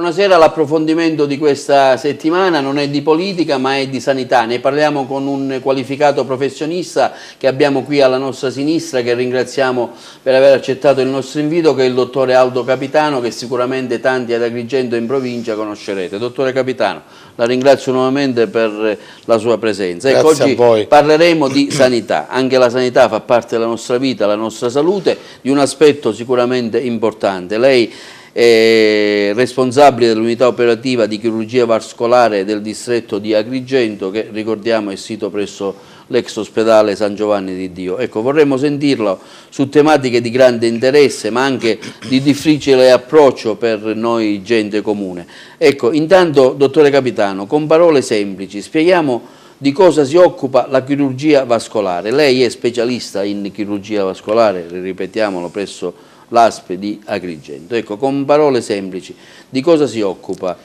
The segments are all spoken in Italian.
buonasera. L'approfondimento di questa settimana non è di politica ma è di sanità. Ne parliamo con un qualificato professionista che abbiamo qui alla nostra sinistra, che ringraziamo per aver accettato il nostro invito, che è il dottore Aldo Capitano, che sicuramente tanti ad Agrigento e in provincia conoscerete. Dottore Capitano, la ringrazio nuovamente per la sua presenza. Ecco, oggi parleremo di sanità. Anche la sanità fa parte della nostra vita, la nostra salute, di un aspetto sicuramente importante. Lei è responsabile dell'unità operativa di chirurgia vascolare del distretto di Agrigento, che ricordiamo è sito presso l'ex ospedale San Giovanni di Dio. Ecco, vorremmo sentirlo su tematiche di grande interesse ma anche di difficile approccio per noi gente comune. Ecco, intanto, dottore Capitano, con parole semplici spieghiamo di cosa si occupa la chirurgia vascolare. Lei è specialista in chirurgia vascolare, ripetiamolo, presso l'ASP di Agrigento. Ecco, con parole semplici, di cosa si occupa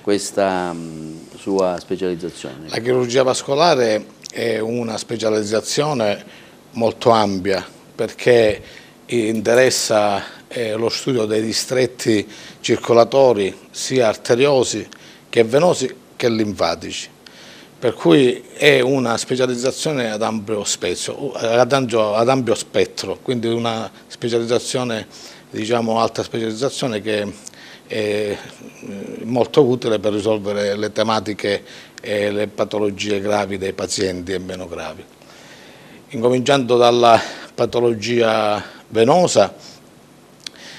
questa sua specializzazione? La chirurgia vascolare è una specializzazione molto ampia perché interessa lo studio dei distretti circolatori sia arteriosi che venosi che linfatici. Per cui è una specializzazione ad ampio spettro, quindi una specializzazione, diciamo alta specializzazione, che è molto utile per risolvere le tematiche e le patologie gravi dei pazienti e meno gravi. Incominciando dalla patologia venosa,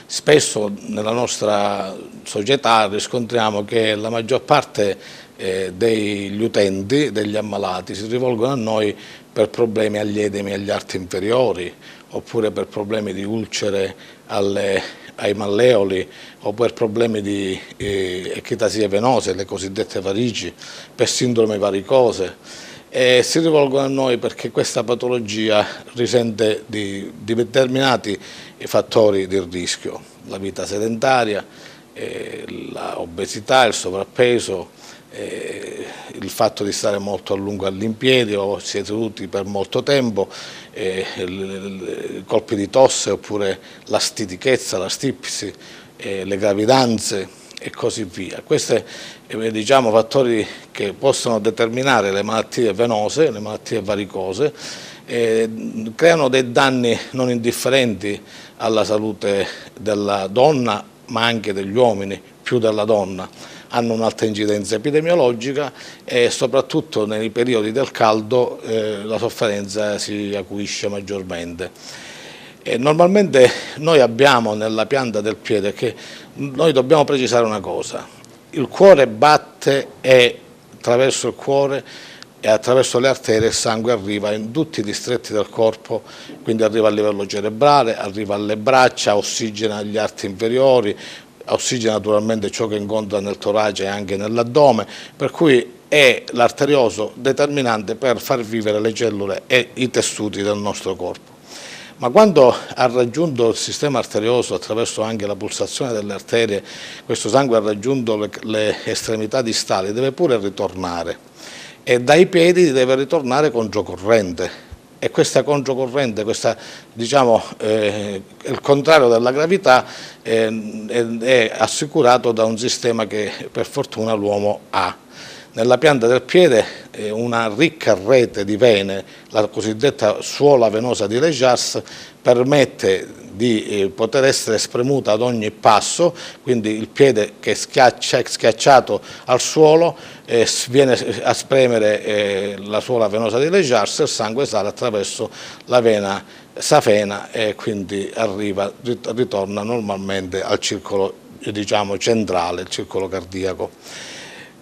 spesso nella nostra società riscontriamo che la maggior parte degli utenti, degli ammalati, si rivolgono a noi per problemi agli edemi agli arti inferiori, oppure per problemi di ulcere ai malleoli, o per problemi di ectasie venose, le cosiddette varici, per sindrome varicose. E si rivolgono a noi perché questa patologia risente di determinati fattori di rischio: la vita sedentaria, l'obesità, il sovrappeso, il fatto di stare molto a lungo all'impiedi o seduti per molto tempo, colpi di tosse oppure la stitichezza, la stipsi, le gravidanze e così via. Questi diciamo fattori che possono determinare le malattie venose, le malattie varicose, creano dei danni non indifferenti alla salute della donna ma anche degli uomini, più della donna. Hanno un'alta incidenza epidemiologica e soprattutto nei periodi del caldo la sofferenza si acuisce maggiormente. Normalmente noi abbiamo nella pianta del piede, che noi dobbiamo precisare una cosa: il cuore batte e attraverso il cuore e attraverso le arterie il sangue arriva in tutti i distretti del corpo, quindi arriva a livello cerebrale, arriva alle braccia, ossigena gli arti inferiori, ossigena naturalmente ciò che incontra nel torace e anche nell'addome, per cui è l'arterioso determinante per far vivere le cellule e i tessuti del nostro corpo. Ma quando ha raggiunto il sistema arterioso, attraverso anche la pulsazione delle arterie, questo sangue ha raggiunto le estremità distali, deve pure ritornare, e dai piedi deve ritornare controcorrente. E questa controcorrente, diciamo, il contrario della gravità, è assicurato da un sistema che per fortuna l'uomo ha. Nella pianta del piede una ricca rete di vene, la cosiddetta suola venosa di Legras, permette di poter essere spremuta ad ogni passo, quindi il piede che è schiacciato al suolo viene a spremere la suola venosa di Legras, il sangue sale attraverso la vena safena e quindi ritorna normalmente al circolo, diciamo, centrale, il circolo cardiaco.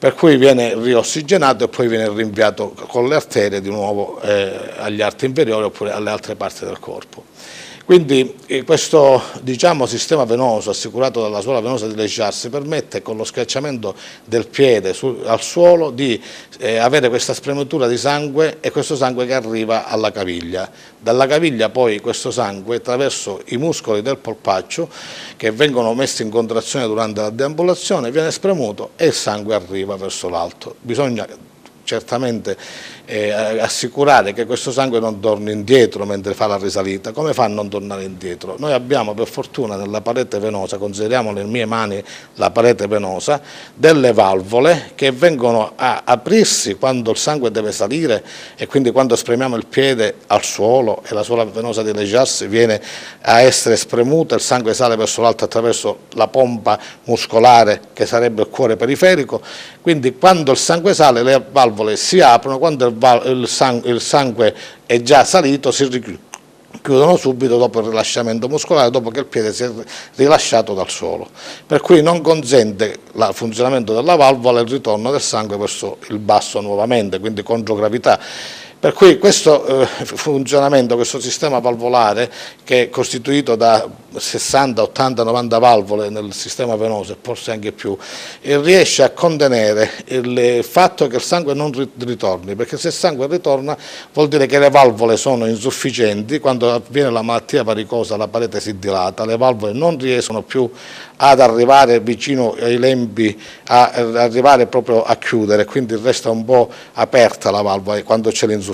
Per cui viene riossigenato e poi viene rinviato con le arterie di nuovo agli arti inferiori oppure alle altre parti del corpo. Quindi questo, diciamo, sistema venoso assicurato dalla suola venosa di Legras permette, con lo schiacciamento del piede al suolo, di avere questa spremitura di sangue, e questo sangue che arriva alla caviglia. Dalla caviglia poi questo sangue, attraverso i muscoli del polpaccio, che vengono messi in contrazione durante la deambulazione, viene spremuto e il sangue arriva verso l'alto. Bisogna certamente assicurare che questo sangue non torni indietro mentre fa la risalita. Come fa a non tornare indietro? Noi abbiamo per fortuna nella parete venosa, consideriamo nelle mie mani la parete venosa, delle valvole che vengono a aprirsi quando il sangue deve salire, e quindi quando spremiamo il piede al suolo e la suola venosa di Legias viene a essere spremuta, il sangue sale verso l'alto attraverso la pompa muscolare che sarebbe il cuore periferico. Quindi quando il sangue sale le valvole si aprono, quando il sangue è già salito si chiudono subito dopo il rilasciamento muscolare, dopo che il piede si è rilasciato dal suolo, per cui non consente il funzionamento della valvola e il ritorno del sangue verso il basso nuovamente, quindi controgravità. Per cui questo funzionamento, questo sistema valvolare, che è costituito da 60, 80, 90 valvole nel sistema venoso e forse anche più, riesce a contenere il fatto che il sangue non ritorni, perché se il sangue ritorna vuol dire che le valvole sono insufficienti. Quando avviene la malattia varicosa la parete si dilata, le valvole non riescono più ad arrivare vicino ai lembi, ad arrivare proprio a chiudere, quindi resta un po' aperta la valvola quando c'è l'insufficienza,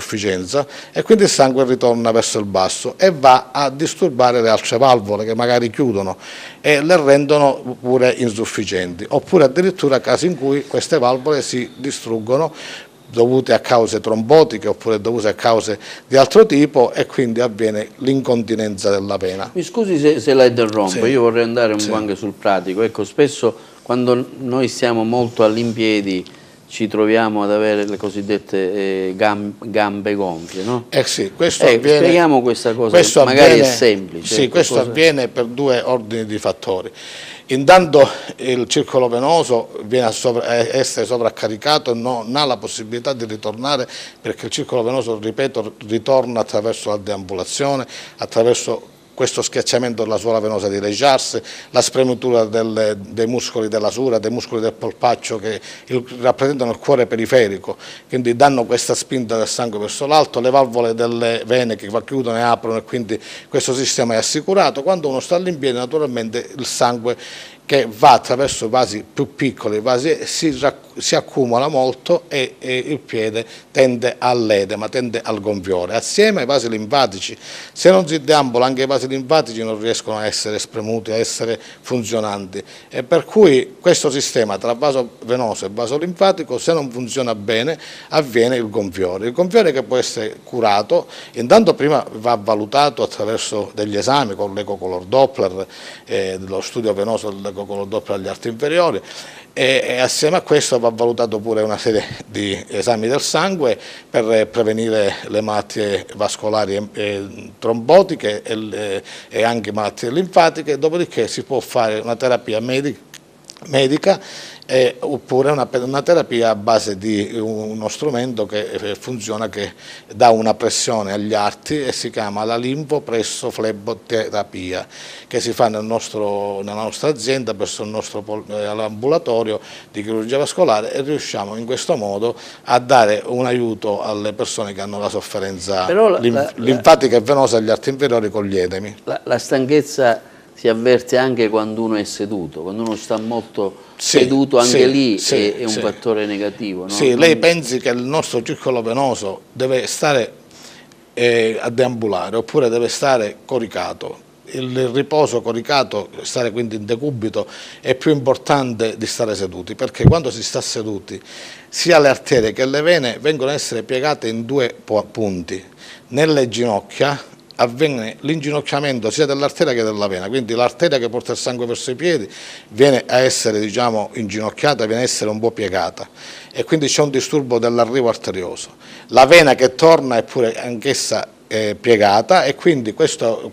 e quindi il sangue ritorna verso il basso e va a disturbare le altre valvole che magari chiudono e le rendono pure insufficienti, oppure addirittura casi in cui queste valvole si distruggono dovute a cause trombotiche oppure dovute a cause di altro tipo, e quindi avviene l'incontinenza della vena. Mi scusi se la interrompo, Sì. io vorrei andare un Sì. po' anche sul pratico. Ecco, spesso quando noi stiamo molto all'impiedi ci troviamo ad avere le cosiddette gambe gonfie, no? Sì, questo avviene, spieghiamo questa cosa, questo magari avviene, è semplice. Sì, questo avviene per due ordini di fattori. Intanto il circolo venoso viene a essere sovraccaricato e non ha la possibilità di ritornare, perché il circolo venoso, ripeto, ritorna attraverso la deambulazione, attraverso questo schiacciamento della suola venosa di Legias, la spremutura dei muscoli della sura, dei muscoli del polpaccio che rappresentano il cuore periferico, quindi danno questa spinta del sangue verso l'alto, le valvole delle vene che chiudono e aprono, e quindi questo sistema è assicurato. Quando uno sta all'impiede, naturalmente il sangue che va attraverso i vasi più piccoli, i vasi si accumula molto e il piede tende all'edema, tende al gonfiore, assieme ai vasi linfatici. Se non si deambola, anche i vasi linfatici non riescono a essere spremuti, a essere funzionanti, e per cui questo sistema tra vaso venoso e vaso linfatico, se non funziona bene, avviene il gonfiore che può essere curato. Intanto prima va valutato attraverso degli esami con l'ecocolor Doppler, lo studio venoso dell'ecocolor Doppler agli arti inferiori, e assieme a questo va valutato pure una serie di esami del sangue per prevenire le malattie vascolari e trombotiche e anche malattie linfatiche. Dopodiché si può fare una terapia medica oppure una terapia a base di uno strumento che funziona, che dà una pressione agli arti e si chiama la linfopressofleboterapia, che si fa nella nostra azienda presso il nostro ambulatorio di chirurgia vascolare, e riusciamo in questo modo a dare un aiuto alle persone che hanno la sofferenza linfatica e venosa agli arti inferiori con gli edemi. La stanchezza si avverte anche quando uno è seduto, quando uno sta molto seduto, anche lì è un fattore negativo, no? Sì, lei pensi che il nostro circolo venoso deve stare a deambulare oppure deve stare coricato. Il riposo coricato, stare quindi in decubito, è più importante di stare seduti, perché quando si sta seduti sia le arterie che le vene vengono a essere piegate in due punti. Nelle ginocchia avviene l'inginocchiamento sia dell'arteria che della vena, quindi l'arteria che porta il sangue verso i piedi viene a essere, diciamo, inginocchiata, viene a essere un po' piegata, e quindi c'è un disturbo dell'arrivo arterioso. La vena che torna è pure anch'essa piegata, e quindi questo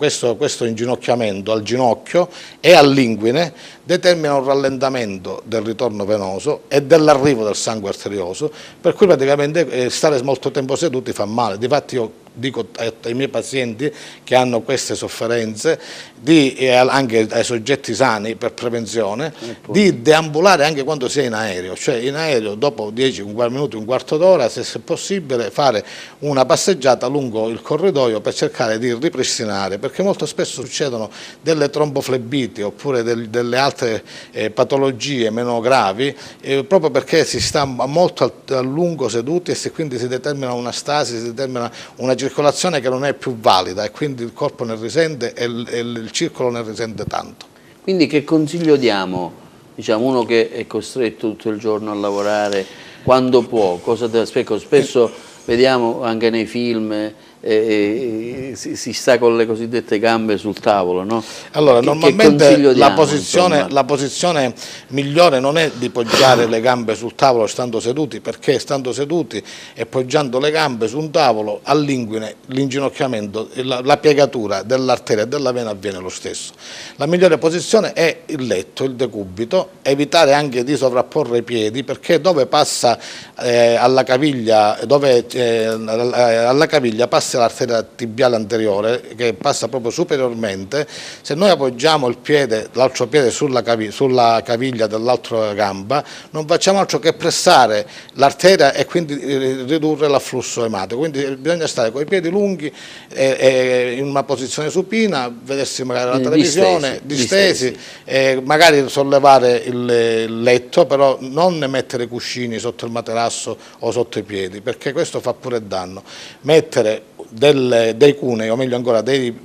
inginocchiamento al ginocchio e all'inguine determina un rallentamento del ritorno venoso e dell'arrivo del sangue arterioso, per cui praticamente stare molto tempo seduti fa male. Difatti io dico ai miei pazienti che hanno queste sofferenze, anche ai soggetti sani per prevenzione, di deambulare anche quando si è in aereo, cioè in aereo dopo 10 minuti, un quarto d'ora, se è possibile, fare una passeggiata lungo il corridoio per cercare di ripristinare, perché molto spesso succedono delle tromboflebiti oppure delle altre patologie meno gravi, proprio perché si sta molto a lungo seduti e quindi si determina una stasi, si determina una circolazione che non è più valida e quindi il corpo ne risente e il circolo ne risente tanto. Quindi che consiglio diamo, diciamo, uno che è costretto tutto il giorno a lavorare, quando può, cosa deve, spesso vediamo anche nei film, si sta con le cosiddette gambe sul tavolo, no? Allora, normalmente diamo, la posizione migliore non è di poggiare le gambe sul tavolo stando seduti, perché stando seduti e poggiando le gambe su un tavolo all'inguine, l'inginocchiamento, la piegatura dell'arteria e della vena avviene lo stesso. La migliore posizione è il letto, il decubito, evitare anche di sovrapporre i piedi, perché dove passa alla caviglia, alla caviglia passa l'arteria tibiale anteriore che passa proprio superiormente. Se noi appoggiamo il piede, l'altro piede sulla caviglia dell'altra gamba, non facciamo altro che pressare l'arteria e quindi ridurre l'afflusso ematico. Quindi bisogna stare con i piedi lunghi in una posizione supina, vedersi magari la televisione, distesi, magari sollevare il letto, però non mettere i cuscini sotto il materasso o sotto i piedi, perché questo fa pure danno. Mettere dei cunei, o meglio ancora dei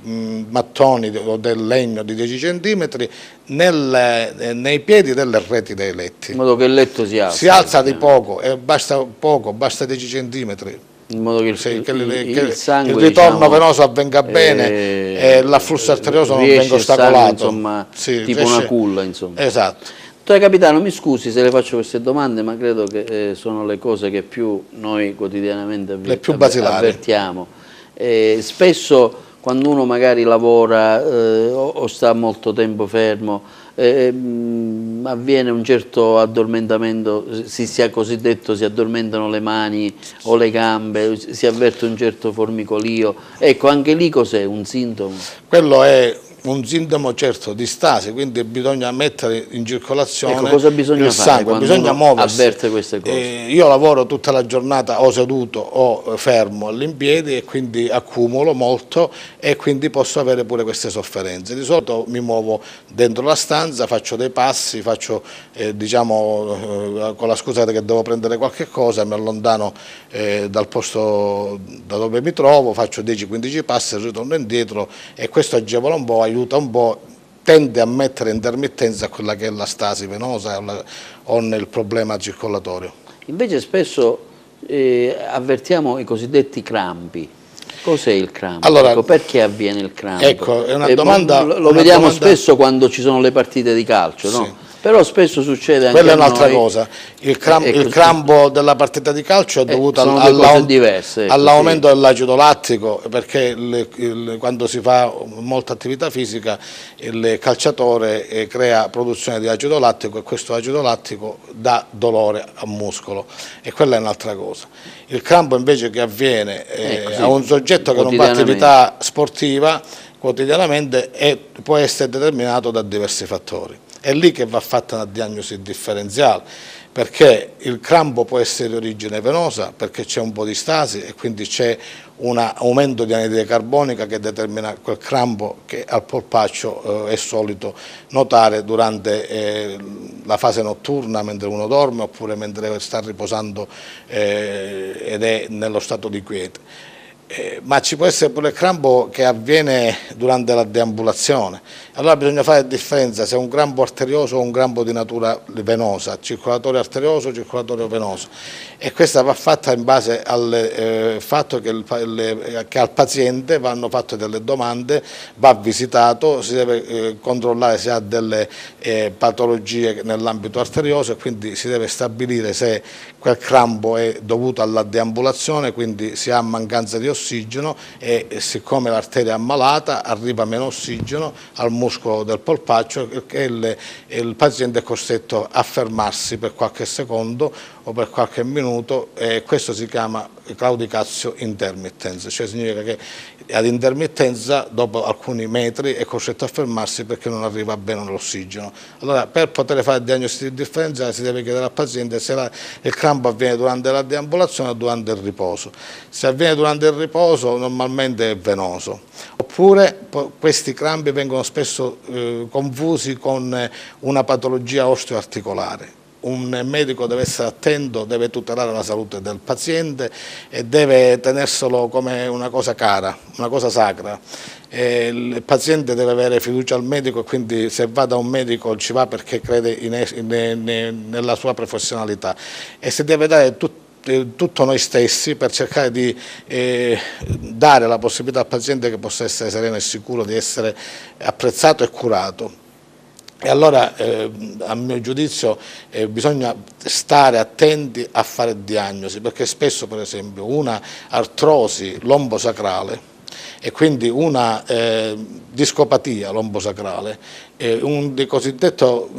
mattoni o del legno di 10 cm nei piedi delle reti dei letti. In modo che il letto si alza. Si alza di poco, e basta 10 cm. In modo che il sangue, il ritorno venoso avvenga bene e l'afflusso arterioso non venga ostacolato. Sangue, insomma, sì, tipo una culla, insomma. Esatto. Dottore Capitano, mi scusi se le faccio queste domande, ma credo che sono le cose che più noi quotidianamente avvertiamo. Spesso quando uno magari lavora o sta molto tempo fermo, avviene un certo addormentamento, si addormentano le mani o le gambe, si avverte un certo formicolio. Ecco, anche lì cos'è? Un sintomo? Quello è un sintomo certo di stasi, quindi bisogna mettere in circolazione, ecco, cosa bisogna il sangue, fare bisogna muoversi. Avverte queste cose. Io lavoro tutta la giornata o seduto o fermo all'impiedi e quindi accumulo molto e quindi posso avere pure queste sofferenze. Di solito mi muovo dentro la stanza, faccio dei passi, faccio diciamo con la scusa che devo prendere qualche cosa, mi allontano dal posto da dove mi trovo, faccio 10-15 passi, ritorno indietro e questo agevola un po', aiuta un po', tende a mettere intermittenza a quella che è la stasi venosa o nel problema circolatorio. Invece spesso avvertiamo i cosiddetti crampi. Cos'è il crampo? Allora, ecco, perché avviene il crampo? Ecco, è una domanda. Lo vediamo spesso quando ci sono le partite di calcio, no? Sì. Però spesso succede anche quella è un'altra cosa. Il crampo della partita di calcio è dovuto all'aumento dell'acido lattico, perché quando si fa molta attività fisica il calciatore crea produzione di acido lattico e questo acido lattico dà dolore al muscolo e quella è un'altra cosa. Il crampo invece che avviene a un soggetto che non fa attività sportiva quotidianamente può essere determinato da diversi fattori. È lì che va fatta una diagnosi differenziale, perché il crampo può essere di origine venosa, perché c'è un po' di stasi e quindi c'è un aumento di anidride carbonica che determina quel crampo che al polpaccio è solito notare durante la fase notturna, mentre uno dorme oppure mentre sta riposando ed è nello stato di quiete. Ma ci può essere pure il crampo che avviene durante la deambulazione. Allora bisogna fare differenza se è un crampo arterioso o un crampo di natura venosa, circolatorio arterioso o circolatorio venoso. E questa va fatta in base al fatto che al paziente vanno fatte delle domande, va visitato, si deve controllare se ha delle patologie nell'ambito arterioso e quindi si deve stabilire se quel crampo è dovuto alla deambulazione, quindi si ha mancanza di ossigeno e siccome l'arteria è ammalata arriva meno ossigeno al muscolo del polpaccio e il paziente è costretto a fermarsi per qualche secondo o per qualche minuto e questo si chiama claudicatio intermittens, cioè significa che ad intermittenza dopo alcuni metri è costretto a fermarsi perché non arriva bene l'ossigeno. Allora, per poter fare diagnosi differenziali si deve chiedere al paziente se il crampo avviene durante la deambulazione o durante il riposo. Se avviene durante il riposo normalmente è venoso, oppure questi crampi vengono spesso confusi con una patologia osteoarticolare. Un medico deve essere attento, deve tutelare la salute del paziente e deve tenerselo come una cosa cara, una cosa sacra. Il paziente deve avere fiducia al medico e quindi se va da un medico ci va perché crede nella sua professionalità e si deve dare tutto noi stessi per cercare di dare la possibilità al paziente che possa essere sereno e sicuro di essere apprezzato e curato. E allora, a mio giudizio, bisogna stare attenti a fare diagnosi, perché spesso, per esempio, una artrosi lombosacrale e quindi una discopatia lombosacrale, un cosiddetto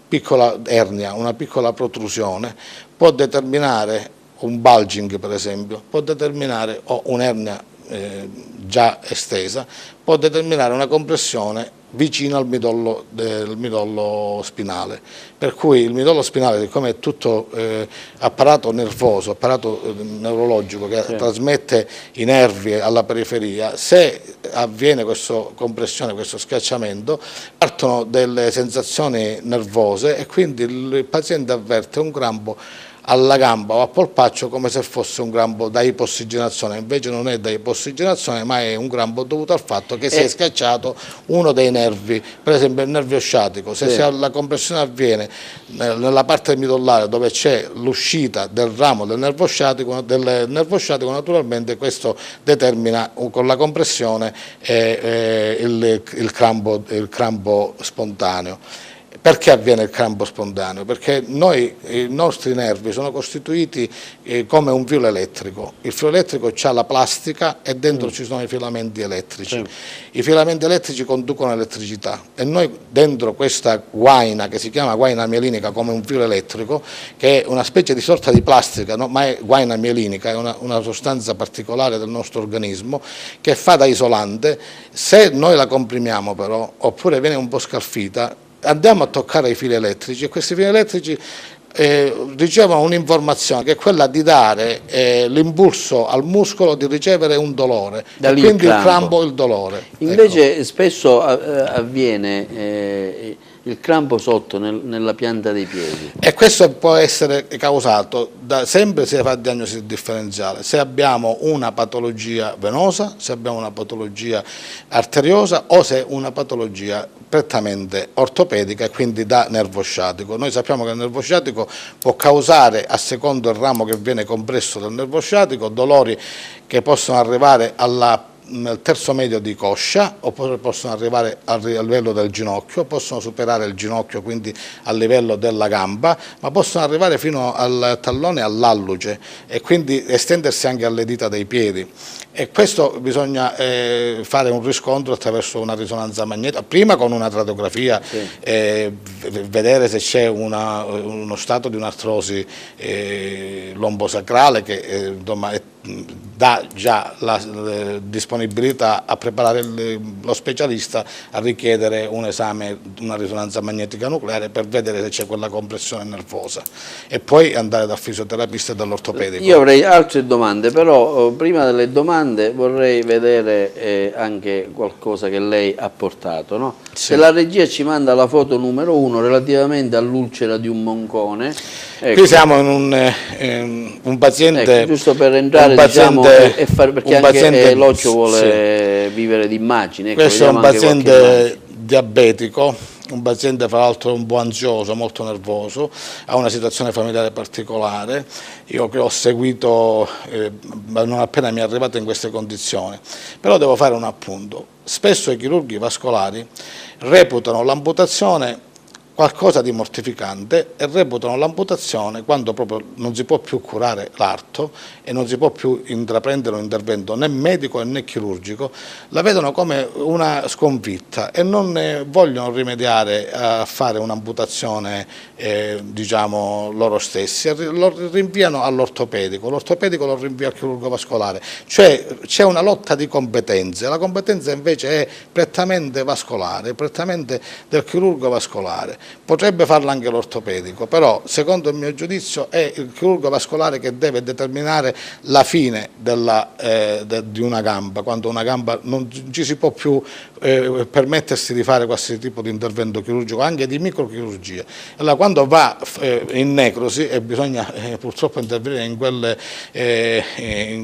piccola ernia, una piccola protrusione, può determinare un bulging, per esempio, può determinare o un'ernia già estesa, può determinare una compressione vicino al midollo spinale, per cui il midollo spinale, siccome è tutto apparato nervoso, apparato neurologico che trasmette i nervi alla periferia, se avviene questa compressione, questo schiacciamento, partono delle sensazioni nervose e quindi il paziente avverte un crampo alla gamba o a polpaccio come se fosse un crampo da ipossigenazione, invece non è da ipossigenazione ma è un crampo dovuto al fatto che si è schiacciato uno dei nervi, per esempio il nervio sciatico. Se la compressione avviene nella parte midollare dove c'è l'uscita del ramo del nervo sciatico, naturalmente questo determina con la compressione il crampo spontaneo. Perché avviene il crampo spontaneo? Perché i nostri nervi sono costituiti come un filo elettrico. Il filo elettrico ha la plastica e dentro ci sono i filamenti elettrici. I filamenti elettrici conducono elettricità e noi dentro questa guaina, che si chiama guaina mielinica come un filo elettrico, che è una specie di sorta di plastica, no? Ma è guaina mielinica, è una sostanza particolare del nostro organismo che fa da isolante. Se noi la comprimiamo però, oppure viene un po' scalfita, andiamo a toccare i fili elettrici e questi fili elettrici ricevono un'informazione che è quella di dare l'impulso al muscolo di ricevere un dolore, e quindi il crampo, il dolore. Invece spesso avviene il crampo sotto nella pianta dei piedi. E questo può essere causato sempre se fa diagnosi differenziale, se abbiamo una patologia venosa, se abbiamo una patologia arteriosa o se una patologia prettamente ortopedica e quindi da nervo sciatico. Noi sappiamo che il nervo sciatico può causare, a secondo il ramo che viene compresso dal nervo sciatico, dolori che possono arrivare nel terzo medio di coscia, oppure possono arrivare al livello del ginocchio, possono superare il ginocchio, quindi al livello della gamba, ma possono arrivare fino al tallone e all'alluce e quindi estendersi anche alle dita dei piedi. E questo bisogna fare un riscontro attraverso una risonanza magnetica, prima con una radiografia, vedere se c'è uno stato di un'artrosi lombosacrale che dà già la disponibilità a preparare lo specialista a richiedere un esame, una risonanza magnetica nucleare per vedere se c'è quella compressione nervosa e poi andare dal fisioterapista e dall'ortopedico. Io avrei altre domande, però prima delle domande vorrei vedere anche qualcosa che lei ha portato, no? Sì. Se la regia ci manda la foto numero 1 relativamente all'ulcera di un moncone. Ecco. Qui siamo in un paziente, ecco, giusto per entrare perché anche l'occhio vuole vivere di immagini. Ecco, questo è un paziente diabetico, un paziente fra l'altro un po' ansioso, molto nervoso, ha una situazione familiare particolare. Io che ho seguito non appena mi è arrivato in queste condizioni, però devo fare un appunto. Spesso i chirurghi vascolari reputano l'amputazione qualcosa di mortificante e reputano l'amputazione, quando proprio non si può più curare l'arto e non si può più intraprendere un intervento né medico né chirurgico, la vedono come una sconfitta e non vogliono rimediare a fare un'amputazione diciamo loro stessi, lo rinviano all'ortopedico, l'ortopedico lo rinvia al chirurgo vascolare, cioè c'è una lotta di competenze, la competenza invece è prettamente vascolare, prettamente del chirurgo vascolare. Potrebbe farlo anche l'ortopedico, però secondo il mio giudizio è il chirurgo vascolare che deve determinare la fine di una gamba, quando una gamba non ci si può più permettersi di fare qualsiasi tipo di intervento chirurgico, anche di microchirurgia. Allora, quando va in necrosi e bisogna purtroppo intervenire in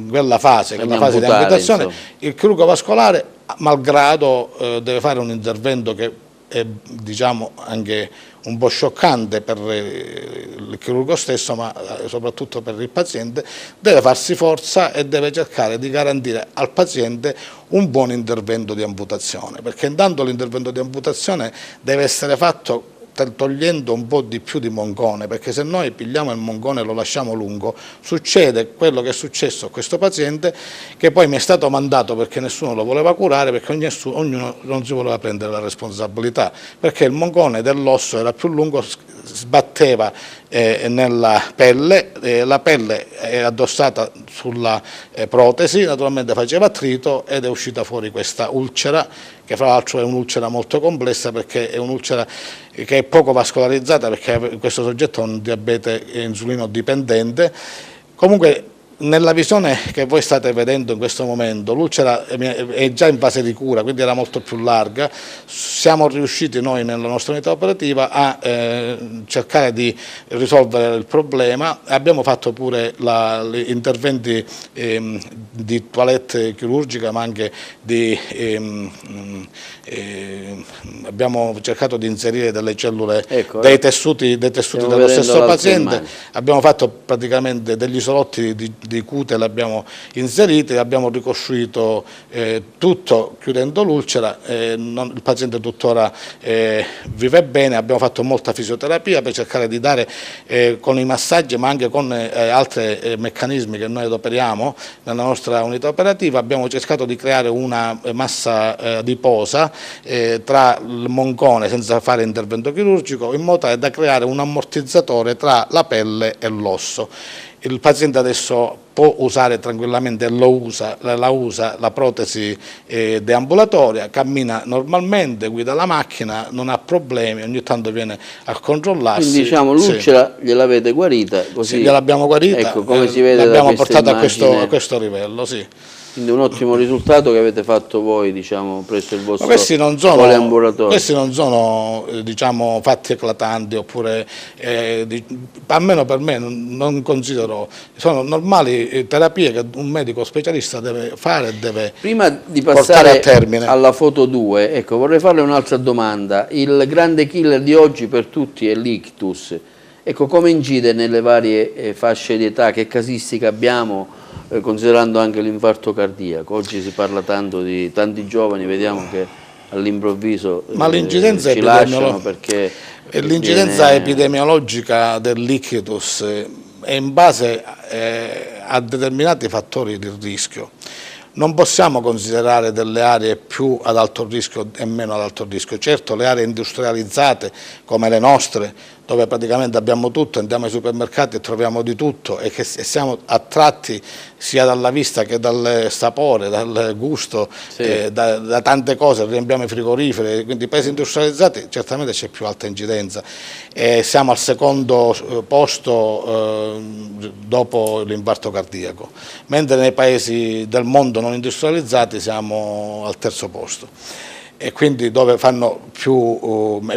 quella fase, che è la fase di amputazione, il chirurgo vascolare, malgrado deve fare un intervento che è diciamo anche un po' scioccante per il chirurgo stesso, ma soprattutto per il paziente, deve farsi forza e deve cercare di garantire al paziente un buon intervento di amputazione, perché intanto l'intervento di amputazione deve essere fatto togliendo un po' di più di moncone, perché se noi pigliamo il moncone e lo lasciamo lungo, succede quello che è successo a questo paziente, che poi mi è stato mandato perché nessuno lo voleva curare, perché ognuno non si voleva prendere la responsabilità, perché il moncone dell'osso era più lungo, sbatteva nella pelle, la pelle è addossata sulla protesi, naturalmente faceva attrito ed è uscita fuori questa ulcera, che fra l'altro è un'ulcera molto complessa, perché è un'ulcera che è poco vascolarizzata, perché questo soggetto ha un diabete insulino dipendente. Comunque, nella visione che voi state vedendo in questo momento, l'ulcera è già in fase di cura, quindi era molto più larga. Siamo riusciti noi nella nostra unità operativa a cercare di risolvere il problema. Abbiamo fatto pure gli interventi di toilette chirurgica, ma anche abbiamo cercato di inserire delle cellule, dei tessuti dello stesso paziente. Abbiamo fatto praticamente degli isolotti di cute, li abbiamo inseriti, abbiamo ricostruito tutto chiudendo l'ulcera, il paziente tuttora vive bene. Abbiamo fatto molta fisioterapia per cercare di dare con i massaggi, ma anche con altri meccanismi che noi adoperiamo nella nostra unità operativa, abbiamo cercato di creare una massa adiposa tra il moncone senza fare intervento chirurgico, in modo tale da creare un ammortizzatore tra la pelle e l'osso. Il paziente adesso può usare tranquillamente, la usa la protesi deambulatoria, cammina normalmente, guida la macchina, non ha problemi, ogni tanto viene a controllarsi. Quindi diciamo l'ulcera gliel'avete guarita? Così, sì, gliel'abbiamo guarita, ecco, come si vede l'abbiamo portata a questo livello, sì. Quindi un ottimo risultato che avete fatto voi, diciamo, presso il vostro poliambulatorio. Questi non sono diciamo, fatti eclatanti, oppure almeno per me non considero, sono normali terapie che un medico specialista deve fare e deve Prima di portare a passare termine. alla foto 2, ecco, vorrei farle un'altra domanda. Il grande killer di oggi per tutti è l'ictus. Ecco, come incide nelle varie fasce di età, che casistica abbiamo, considerando anche l'infarto cardiaco? Oggi si parla tanto di tanti giovani, vediamo che all'improvviso ci lasciano perché l'incidenza epidemiologica dell'ictus è in base a determinati fattori di rischio. Non possiamo considerare delle aree più ad alto rischio e meno ad alto rischio. Certo, le aree industrializzate come le nostre, dove praticamente abbiamo tutto, andiamo ai supermercati e troviamo di tutto e siamo attratti sia dalla vista che dal sapore, dal gusto, sì, da tante cose, riempiamo i frigoriferi, quindi paesi industrializzati certamente c'è più alta incidenza. Siamo al secondo posto dopo l'infarto cardiaco, mentre nei paesi del mondo non industrializzati siamo al terzo posto. E quindi dove fanno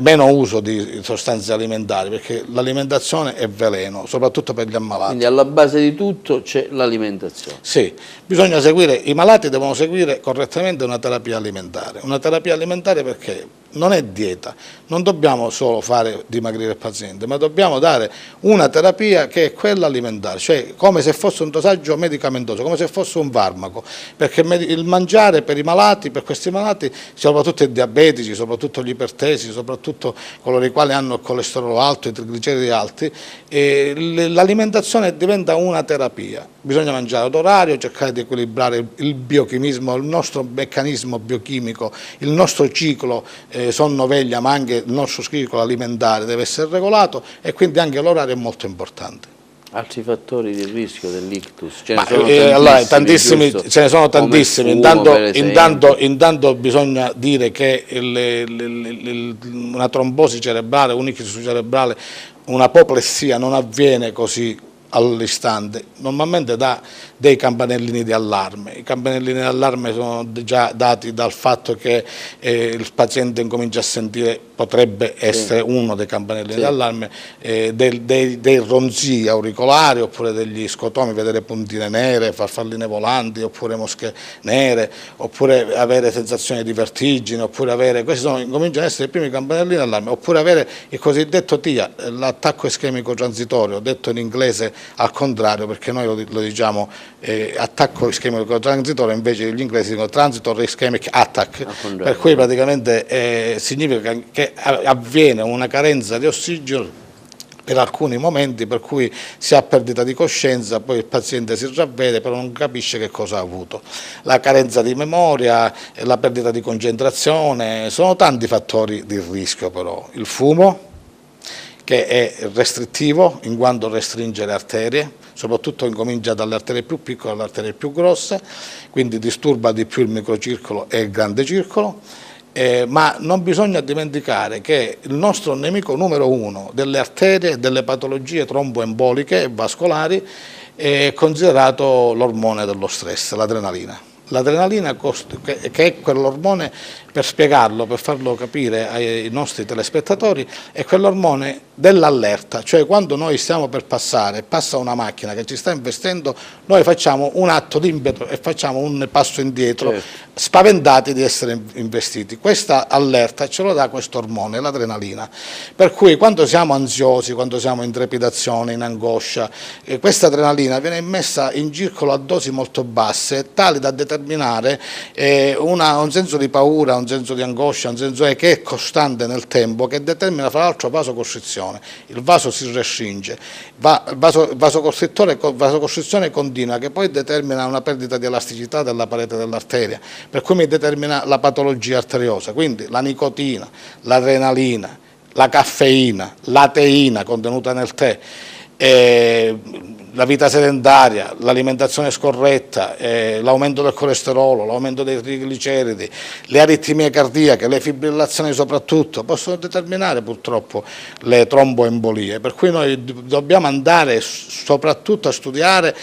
meno uso di sostanze alimentari, perché l'alimentazione è veleno, soprattutto per gli ammalati. Quindi alla base di tutto c'è l'alimentazione. Sì, bisogna seguire, i malati devono seguire correttamente una terapia alimentare. Una terapia alimentare perché non è dieta, non dobbiamo solo fare dimagrire il paziente, ma dobbiamo dare una terapia che è quella alimentare, cioè come se fosse un dosaggio medicamentoso, come se fosse un farmaco, perché il mangiare per i malati, per questi malati, soprattutto i diabetici, soprattutto gli ipertesi, soprattutto coloro i quali hanno il colesterolo alto, i trigliceridi alti, l'alimentazione diventa una terapia. Bisogna mangiare ad orario, cercare di equilibrare il biochimismo, il nostro meccanismo biochimico, il nostro ciclo sonno-veglia, ma anche il nostro ciclo alimentare deve essere regolato, e quindi anche l'orario è molto importante. Altri fattori di rischio dell'ictus? Ce ne sono tantissimi. Intanto bisogna dire che una trombosi cerebrale, un'ictus cerebrale, un'apoplessia non avviene così all'istante, normalmente dà dei campanellini di allarme. I campanellini di allarme sono già dati dal fatto che il paziente incomincia a sentire, potrebbe essere uno dei campanellini di allarme, dei ronzii auricolari, oppure degli scotomi, vedere puntine nere, farfalline volanti, oppure mosche nere, oppure avere sensazioni di vertigine, oppure avere, questi incominciano ad essere i primi campanellini di allarme, oppure avere il cosiddetto TIA, l'attacco ischemico transitorio, detto in inglese al contrario, perché noi lo diciamo attacco ischemico transitorio, invece gli inglesi dicono transitory ischemic attack, per cui praticamente significa che avviene una carenza di ossigeno per alcuni momenti, per cui si ha perdita di coscienza, poi il paziente si ravvede, però non capisce che cosa ha avuto. La carenza di memoria, la perdita di concentrazione, sono tanti fattori di rischio però. Il fumo, che è restrittivo in quanto restringe le arterie, soprattutto incomincia dalle arterie più piccole alle arterie più grosse, quindi disturba di più il microcircolo e il grande circolo, ma non bisogna dimenticare che il nostro nemico numero uno delle arterie e delle patologie tromboemboliche e vascolari è considerato l'ormone dello stress, l'adrenalina. L'adrenalina, che è quell'ormone, per spiegarlo, per farlo capire ai nostri telespettatori, è quell'ormone dell'allerta, cioè quando noi stiamo per passare, passa una macchina che ci sta investendo, noi facciamo un atto di impeto e facciamo un passo indietro, spaventati di essere investiti. Questa allerta ce lo dà questo ormone, l'adrenalina, per cui quando siamo ansiosi, quando siamo in trepidazione, in angoscia, questa adrenalina viene immessa in circolo a dosi molto basse, tali da determinare un senso di paura, un senso di angoscia, un senso che è costante nel tempo, che determina fra l'altro vasocostrizione. Il vaso si restringe, vasocostrizione continua, che poi determina una perdita di elasticità della parete dell'arteria, per cui mi determina la patologia arteriosa. Quindi la nicotina, l'adrenalina, la caffeina, la teina contenuta nel tè, la vita sedentaria, l'alimentazione scorretta, l'aumento del colesterolo, l'aumento dei trigliceridi, le aritmie cardiache, le fibrillazioni soprattutto, possono determinare purtroppo le tromboembolie, per cui noi dobbiamo andare soprattutto a studiare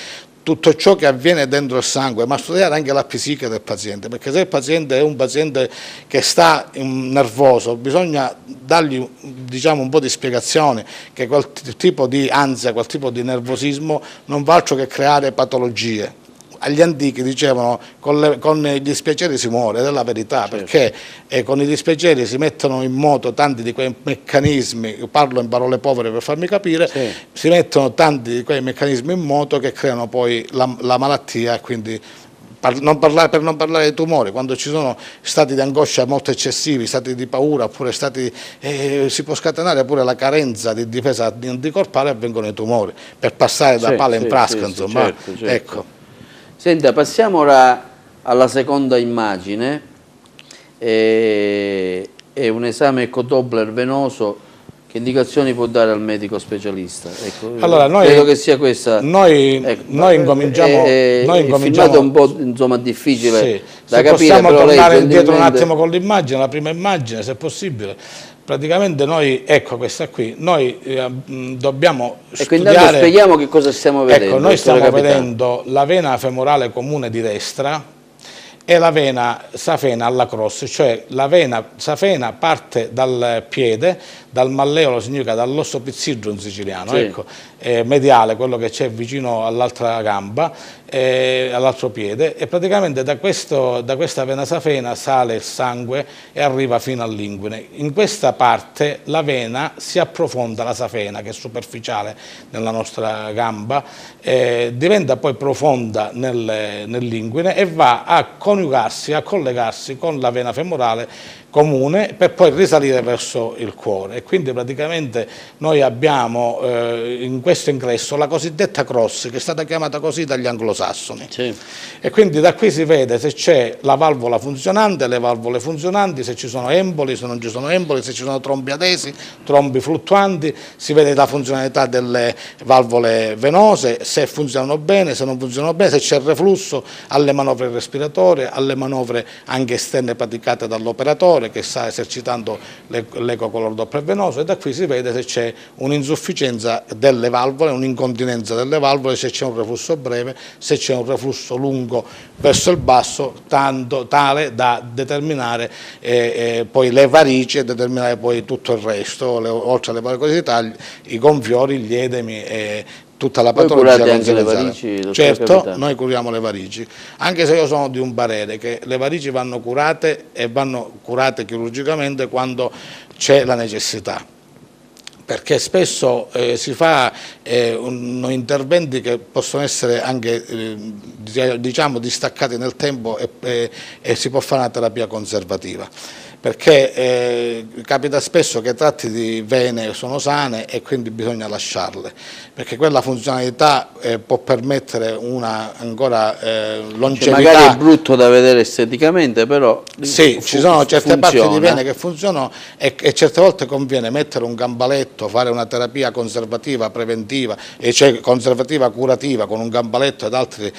tutto ciò che avviene dentro il sangue, ma studiare anche la psiche del paziente, perché se il paziente è un paziente che sta nervoso, bisogna dargli, diciamo, un po' di spiegazione che quel tipo di ansia, quel tipo di nervosismo non fa altro che creare patologie. Agli antichi dicevano con i dispiaceri si muore, ed è la verità, perché con i dispiaceri si mettono in moto tanti di quei meccanismi, io parlo in parole povere per farmi capire, si mettono tanti di quei meccanismi in moto che creano poi la malattia, quindi per non parlare dei tumori, quando ci sono stati di angoscia molto eccessivi, stati di paura, oppure si può scatenare pure la carenza di difesa anticorpale e avvengono i tumori, per passare da palla in frasca, insomma. Certo. Ecco. Senta, passiamo ora alla seconda immagine, è un esame ecodoppler venoso. Che indicazioni può dare al medico specialista? Ecco, allora, credo che sia questa. Noi incominciamo. Il filmato è un po', insomma, difficile da capire. Possiamo tornare indietro un attimo con l'immagine, la prima immagine, se possibile. Praticamente noi, ecco questa qui, noi dobbiamo studiare. Intanto spieghiamo che cosa stiamo vedendo. Ecco, noi stiamo vedendo la vena femorale comune di destra e la vena safena alla croce, cioè la vena safena parte dal piede, dal malleolo, significa dall'osso pizzigio in siciliano, ecco, mediale, quello che c'è vicino all'altra gamba, all'altro piede, e praticamente da questa vena safena sale il sangue e arriva fino all'inguine. In questa parte la vena si approfonda, la safena che è superficiale nella nostra gamba, diventa poi profonda nell'inguine e va a coniugarsi, a collegarsi con la vena femorale comune per poi risalire verso il cuore, e quindi praticamente noi abbiamo in questo ingresso la cosiddetta cross, che è stata chiamata così dagli anglosassoni. Sì. E quindi da qui si vede se c'è la valvola funzionante, le valvole funzionanti, se ci sono emboli, se non ci sono emboli, se ci sono trombi adesi, trombi fluttuanti, si vede la funzionalità delle valvole venose, se funzionano bene, se non funzionano bene, se c'è il reflusso alle manovre respiratorie, alle manovre anche esterne praticate dall'operatore che sta esercitando l'ecocolor doppler venoso, e da qui si vede se c'è un'insufficienza delle valvole, un'incontinenza delle valvole, se c'è un reflusso breve, se c'è un reflusso lungo verso il basso, tale da determinare poi le varici e determinare poi tutto il resto, oltre alle varicosità, i gonfiori, gli edemi e tutta la patologia. Curate anche le varici? Certo, Capitano. noi curiamo le varici, anche se io sono di un parere che le varici vanno curate, e vanno curate chirurgicamente quando c'è la necessità, perché spesso si fa interventi che possono essere anche diciamo distaccati nel tempo, e si può fare una terapia conservativa, perché capita spesso che tratti di vene sono sane e quindi bisogna lasciarle, perché quella funzionalità può permettere una ancora longevità. Cioè, magari è brutto da vedere esteticamente, però sì, ci sono certe parti di vene che funzionano, e certe volte conviene mettere un gambaletto, fare una terapia conservativa preventiva, cioè conservativa curativa con un gambaletto ed altri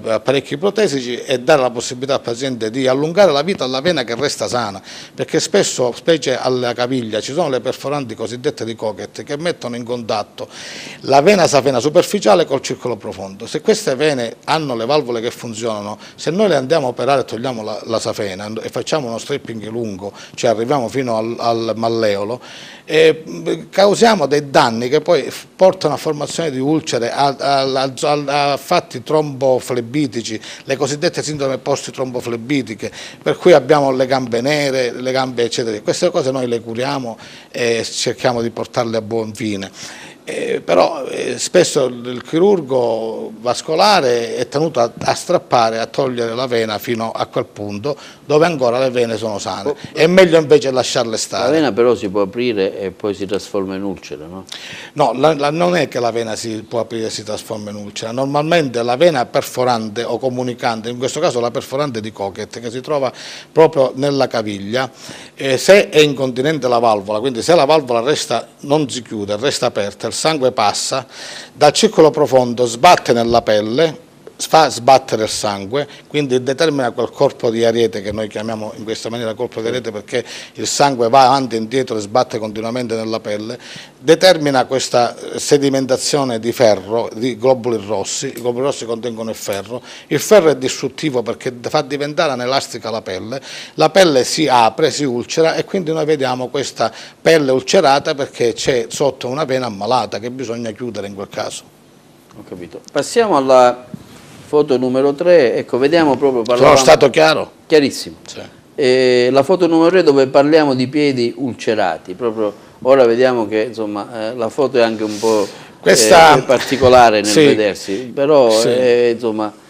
apparecchi protesici, e dare la possibilità al paziente di allungare la vita alla vena che resta sana, perché spesso, specie alla caviglia, ci sono le perforanti cosiddette di Coquet che mettono in contatto la vena safena superficiale col circolo profondo. Se queste vene hanno le valvole che funzionano, se noi le andiamo a operare e togliamo la safena e facciamo uno stripping lungo, cioè arriviamo fino al malleolo, causiamo dei danni che poi portano a formazione di ulcere, a fatti tromboflebitici, le cosiddette sindrome post-tromboflebitiche, per cui abbiamo le gambe nere, le gambe eccetera. Queste cose noi le curiamo e cerchiamo di portarle a buon fine. Però spesso il chirurgo vascolare è tenuto a strappare, a togliere la vena fino a quel punto dove ancora le vene sono sane. È meglio invece lasciarle stare. La vena però si può aprire e poi si trasforma in ulcera, no? No, non è che la vena si può aprire e si trasforma in ulcera. Normalmente la vena perforante o comunicante, in questo caso la perforante di Coquet, che si trova proprio nella caviglia, se è incontinente la valvola, quindi se la valvola non si chiude, resta aperta, il sangue passa dal circolo profondo, sbatte nella pelle, fa sbattere il sangue, quindi determina quel corpo di ariete che noi chiamiamo in questa maniera corpo di ariete, perché il sangue va avanti e indietro e sbatte continuamente nella pelle, determina questa sedimentazione di ferro, di globuli rossi. I globuli rossi contengono il ferro è distruttivo perché fa diventare anelastica la pelle si apre, si ulcera, e quindi noi vediamo questa pelle ulcerata perché c'è sotto una vena ammalata che bisogna chiudere in quel caso. Ho capito. Passiamo alla foto numero 3, ecco, vediamo proprio... Sono stato chiaro? Chiarissimo. Sì. La foto numero 3 dove parliamo di piedi ulcerati, proprio ora vediamo che insomma la foto è anche un po' particolare nel vedersi, però sì. Insomma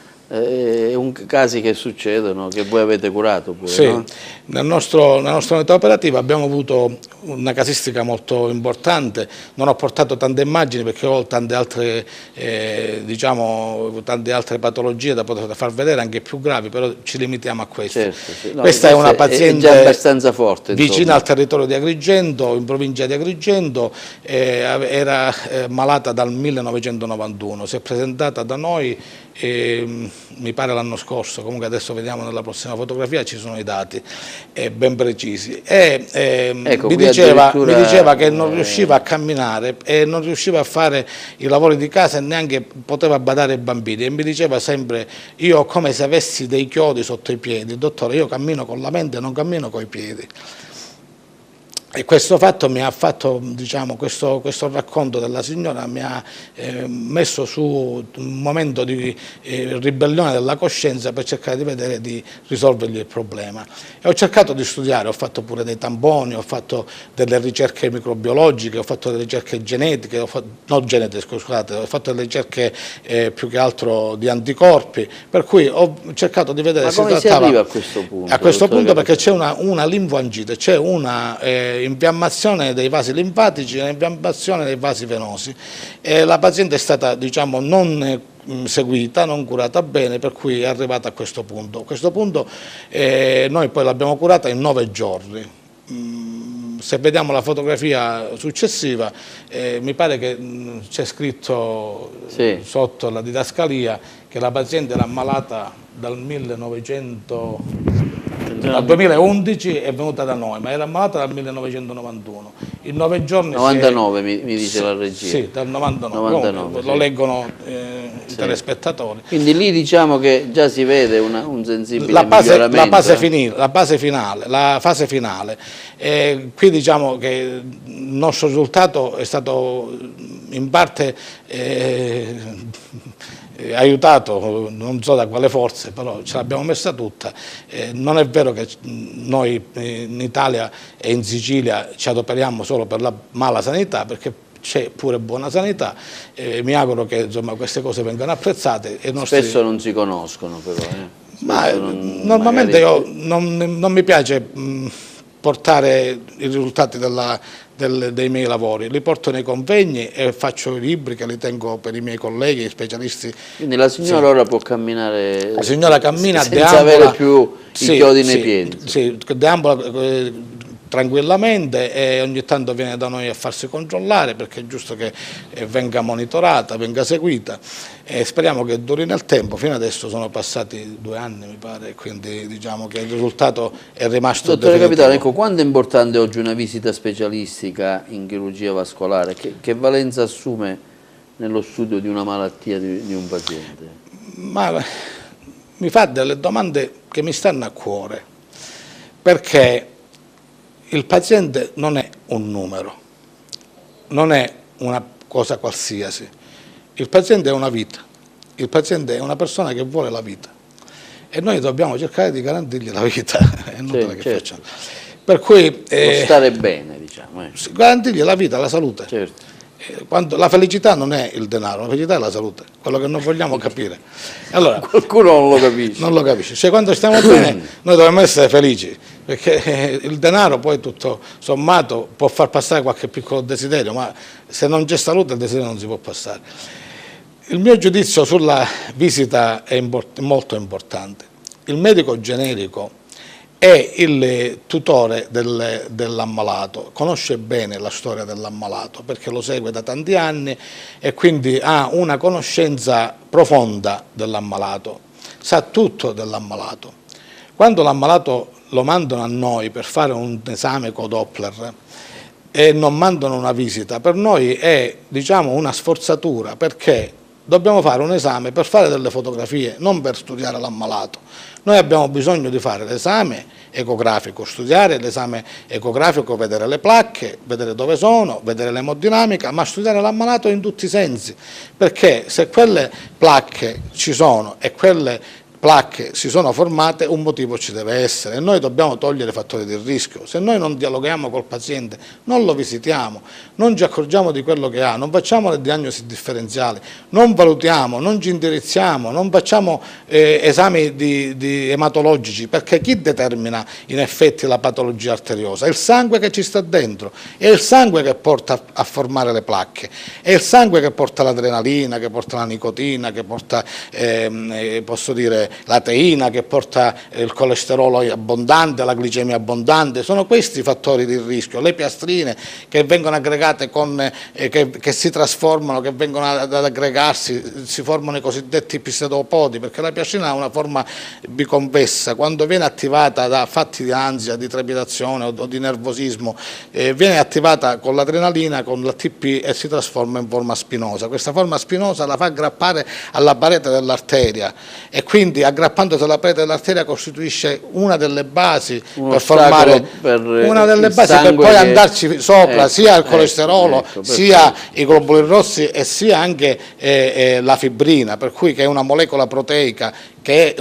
casi che succedono, che voi avete curato pure, sì. No? Nella nostra unità operativa abbiamo avuto una casistica molto importante. Non ho portato tante immagini perché ho tante altre, tante altre patologie da poter far vedere, anche più gravi, però ci limitiamo a questo. Certo, sì. No, questa è una paziente già abbastanza forte, vicina al territorio di Agrigento, in provincia di Agrigento, era malata dal 1991, si è presentata da noi mi pare l'anno scorso, comunque adesso vediamo nella prossima fotografia, ci sono i dati ben precisi, ecco, mi diceva che non riusciva a camminare e non riusciva a fare i lavori di casa e neanche poteva badare ai bambini, e mi diceva sempre: io ho come se avessi dei chiodi sotto i piedi, dottore, io cammino con la mente, non cammino con i piedi. E questo fatto mi ha fatto, diciamo, questo racconto della signora mi ha messo su un momento di ribellione della coscienza per cercare di vedere di risolvergli il problema. E ho cercato di studiare, ho fatto pure dei tamponi, ho fatto delle ricerche microbiologiche, ho fatto delle ricerche genetiche, non genetiche scusate, ho fatto delle ricerche più che altro di anticorpi, per cui ho cercato di vedere se come si arriva a questo punto? A questo punto perché c'è una linfoangite, c'è una infiammazione dei vasi linfatici e un'infiammazione dei vasi venosi. La paziente è stata, diciamo, non seguita, non curata bene, per cui è arrivata a questo punto. A questo punto noi poi l'abbiamo curata in 9 giorni. Se vediamo la fotografia successiva, mi pare che c'è scritto sotto la didascalia che la paziente era ammalata dal 2011 è venuta da noi, ma era ammalata dal 1991. In 9 giorni 99 mi dice la regia. Sì, dal 99. Lo leggono i telespettatori. Quindi lì diciamo che già si vede un sensibile miglioramento. La fase finale. Qui diciamo che il nostro risultato è stato in parte aiutato, non so da quale forze, però ce l'abbiamo messa tutta. Non è vero che noi in Italia e in Sicilia ci adoperiamo solo per la mala sanità, perché c'è pure buona sanità. Mi auguro che insomma, queste cose vengano apprezzate. Spesso non si conoscono però. Ma normalmente io non mi piace portare i risultati dei miei lavori, li porto nei convegni e faccio i libri che li tengo per i miei colleghi, specialisti. Quindi la signora ora può camminare, la signora cammina, senza avere più i chiodi nei piedi. Sì, deambola tranquillamente e ogni tanto viene da noi a farsi controllare, perché è giusto che venga monitorata, venga seguita, e speriamo che duri nel tempo. Fino adesso sono passati 2 anni mi pare, quindi diciamo che il risultato è rimasto Dottore definitivo. Capitano, ecco, quanto è importante oggi una visita specialistica in chirurgia vascolare? Che valenza assume nello studio di una malattia di un paziente? Ma mi fa delle domande che mi stanno a cuore, perché il paziente non è un numero, non è una cosa qualsiasi, il paziente è una vita, il paziente è una persona che vuole la vita e noi dobbiamo cercare di garantirgli la vita, è inutile che facciamo. Per cui stare bene, diciamo. Garantirgli la vita, la salute. Certo. La felicità non è il denaro, la felicità è la salute, quello che non vogliamo capire. Allora, qualcuno non lo capisce. Non lo capisce. Cioè, quando stiamo bene noi dobbiamo essere felici, perché il denaro poi tutto sommato può far passare qualche piccolo desiderio, ma se non c'è salute il desiderio non si può passare. Il mio giudizio sulla visita è molto importante. Il medico generico è il tutore dell'ammalato, conosce bene la storia dell'ammalato perché lo segue da tanti anni e quindi ha una conoscenza profonda dell'ammalato, sa tutto dell'ammalato. Quando l'ammalato lo mandano a noi per fare un esame co-Doppler e non mandano una visita, per noi è, diciamo, una sforzatura, perché dobbiamo fare un esame per fare delle fotografie, non per studiare l'ammalato. Noi abbiamo bisogno di fare l'esame ecografico, studiare l'esame ecografico, vedere le placche, vedere dove sono, vedere l'emodinamica, ma studiare l'ammalato in tutti i sensi, perché se quelle placche ci sono e quelle placche si sono formate, un motivo ci deve essere e noi dobbiamo togliere i fattori di rischio. Se noi non dialoghiamo col paziente, non lo visitiamo, non ci accorgiamo di quello che ha, non facciamo le diagnosi differenziali, non valutiamo, non ci indirizziamo, non facciamo esami di ematologici, perché chi determina in effetti la patologia arteriosa? È il sangue che ci sta dentro, è il sangue che porta a formare le placche, è il sangue che porta l'adrenalina, che porta la nicotina, che porta, posso dire, la teina, che porta il colesterolo abbondante, la glicemia abbondante. Sono questi i fattori di rischio, le piastrine che vengono aggregate che si trasformano, che vengono ad aggregarsi, si formano i cosiddetti pseudopodi, perché la piastrina ha una forma biconvessa. Quando viene attivata da fatti di ansia, di trepidazione o di nervosismo, viene attivata con l'adrenalina, con l'ATP e si trasforma in forma spinosa. Questa forma spinosa la fa aggrappare alla parete dell'arteria e quindi quindi aggrappandosi alla parete dell'arteria costituisce una delle basi per ostacolo per poi andarci sopra sia il colesterolo, sia i globuli rossi e sia anche la fibrina, per cui che è una molecola proteica che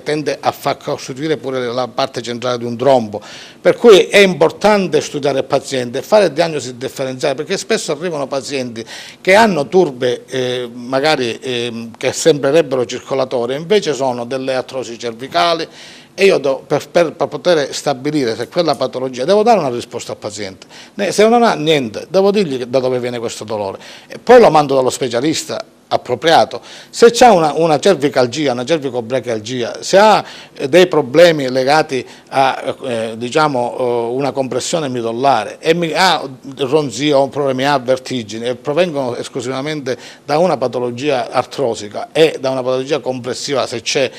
tende a far costituire pure la parte centrale di un trombo, per cui è importante studiare il paziente, fare diagnosi differenziale, perché spesso arrivano pazienti che hanno turbe magari che sembrerebbero circolatorie, invece sono delle artrosi cervicali, e io per poter stabilire se quella patologia, devo dare una risposta al paziente. Se non ha niente, devo dirgli da dove viene questo dolore e poi lo mando dallo specialista appropriato. Se c'è una cervicalgia, una cervicobrachialgia, se ha dei problemi legati a diciamo una compressione midollare e ha ronzio o problemi, ha vertigini e provengono esclusivamente da una patologia artrosica e da una patologia compressiva, se c'è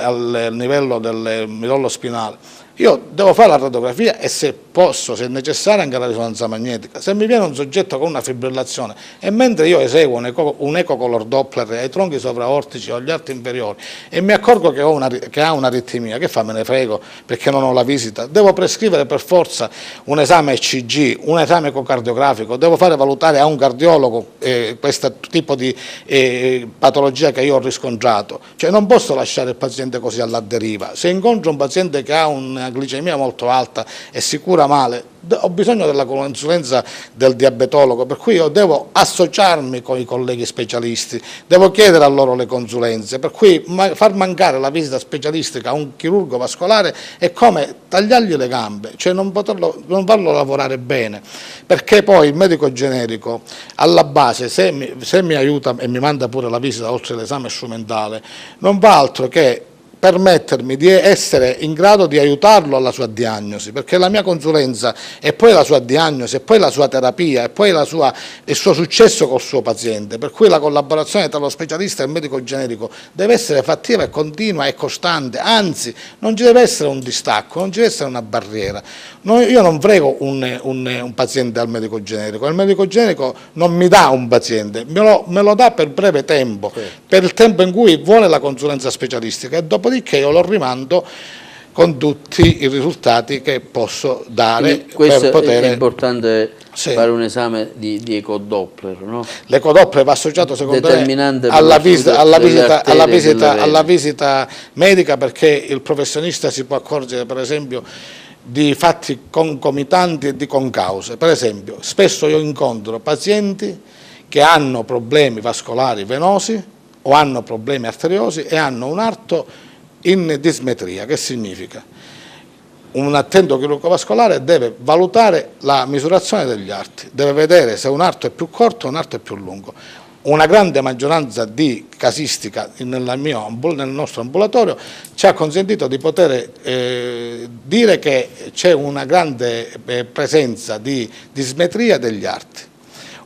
al livello del midollo spinale, io devo fare la radiografia e se posso, se è necessario, anche la risonanza magnetica. Se mi viene un soggetto con una fibrillazione e mentre io eseguo un ecocolor Doppler ai tronchi sovraortici o agli arti inferiori e mi accorgo che ha un'aritmia, che fa? Me ne frego perché non ho la visita. Devo prescrivere per forza un esame ECG, un esame ecocardiografico, devo fare valutare a un cardiologo questo tipo di patologia che io ho riscontrato. Cioè non posso lasciare il paziente così alla deriva. Se incontro un paziente che ha una glicemia molto alta e si cura male, ho bisogno della consulenza del diabetologo, per cui io devo associarmi con i colleghi specialisti, devo chiedere a loro le consulenze, per cui far mancare la visita specialistica a un chirurgo vascolare è come tagliargli le gambe, cioè non farlo lavorare bene, perché poi il medico generico alla base, se mi aiuta e mi manda pure la visita oltre l'esame strumentale, non fa altro che permettermi di essere in grado di aiutarlo alla sua diagnosi, perché la mia consulenza e poi la sua diagnosi e poi la sua terapia e poi il suo successo col suo paziente, per cui la collaborazione tra lo specialista e il medico generico deve essere fattiva e continua e costante, anzi non ci deve essere un distacco, non ci deve essere una barriera. Io non frego un paziente al medico generico, il medico generico non mi dà un paziente, me lo dà per breve tempo, per il tempo in cui vuole la consulenza specialistica e dopodiché io lo rimando con tutti i risultati che posso dare. Questo per poter... È importante fare un esame di ecodoppler, no? L'ecodoppler va associato secondo me alla visita medica, perché il professionista si può accorgere per esempio di fatti concomitanti e di concause. Per esempio, spesso io incontro pazienti che hanno problemi vascolari venosi o hanno problemi arteriosi e hanno un arto in dismetria. Che significa? Un attento chirurgo vascolare deve valutare la misurazione degli arti, deve vedere se un arto è più corto o un arto è più lungo. Una grande maggioranza di casistica nel nostro ambulatorio ci ha consentito di poter dire che c'è una grande presenza di dismetria degli arti,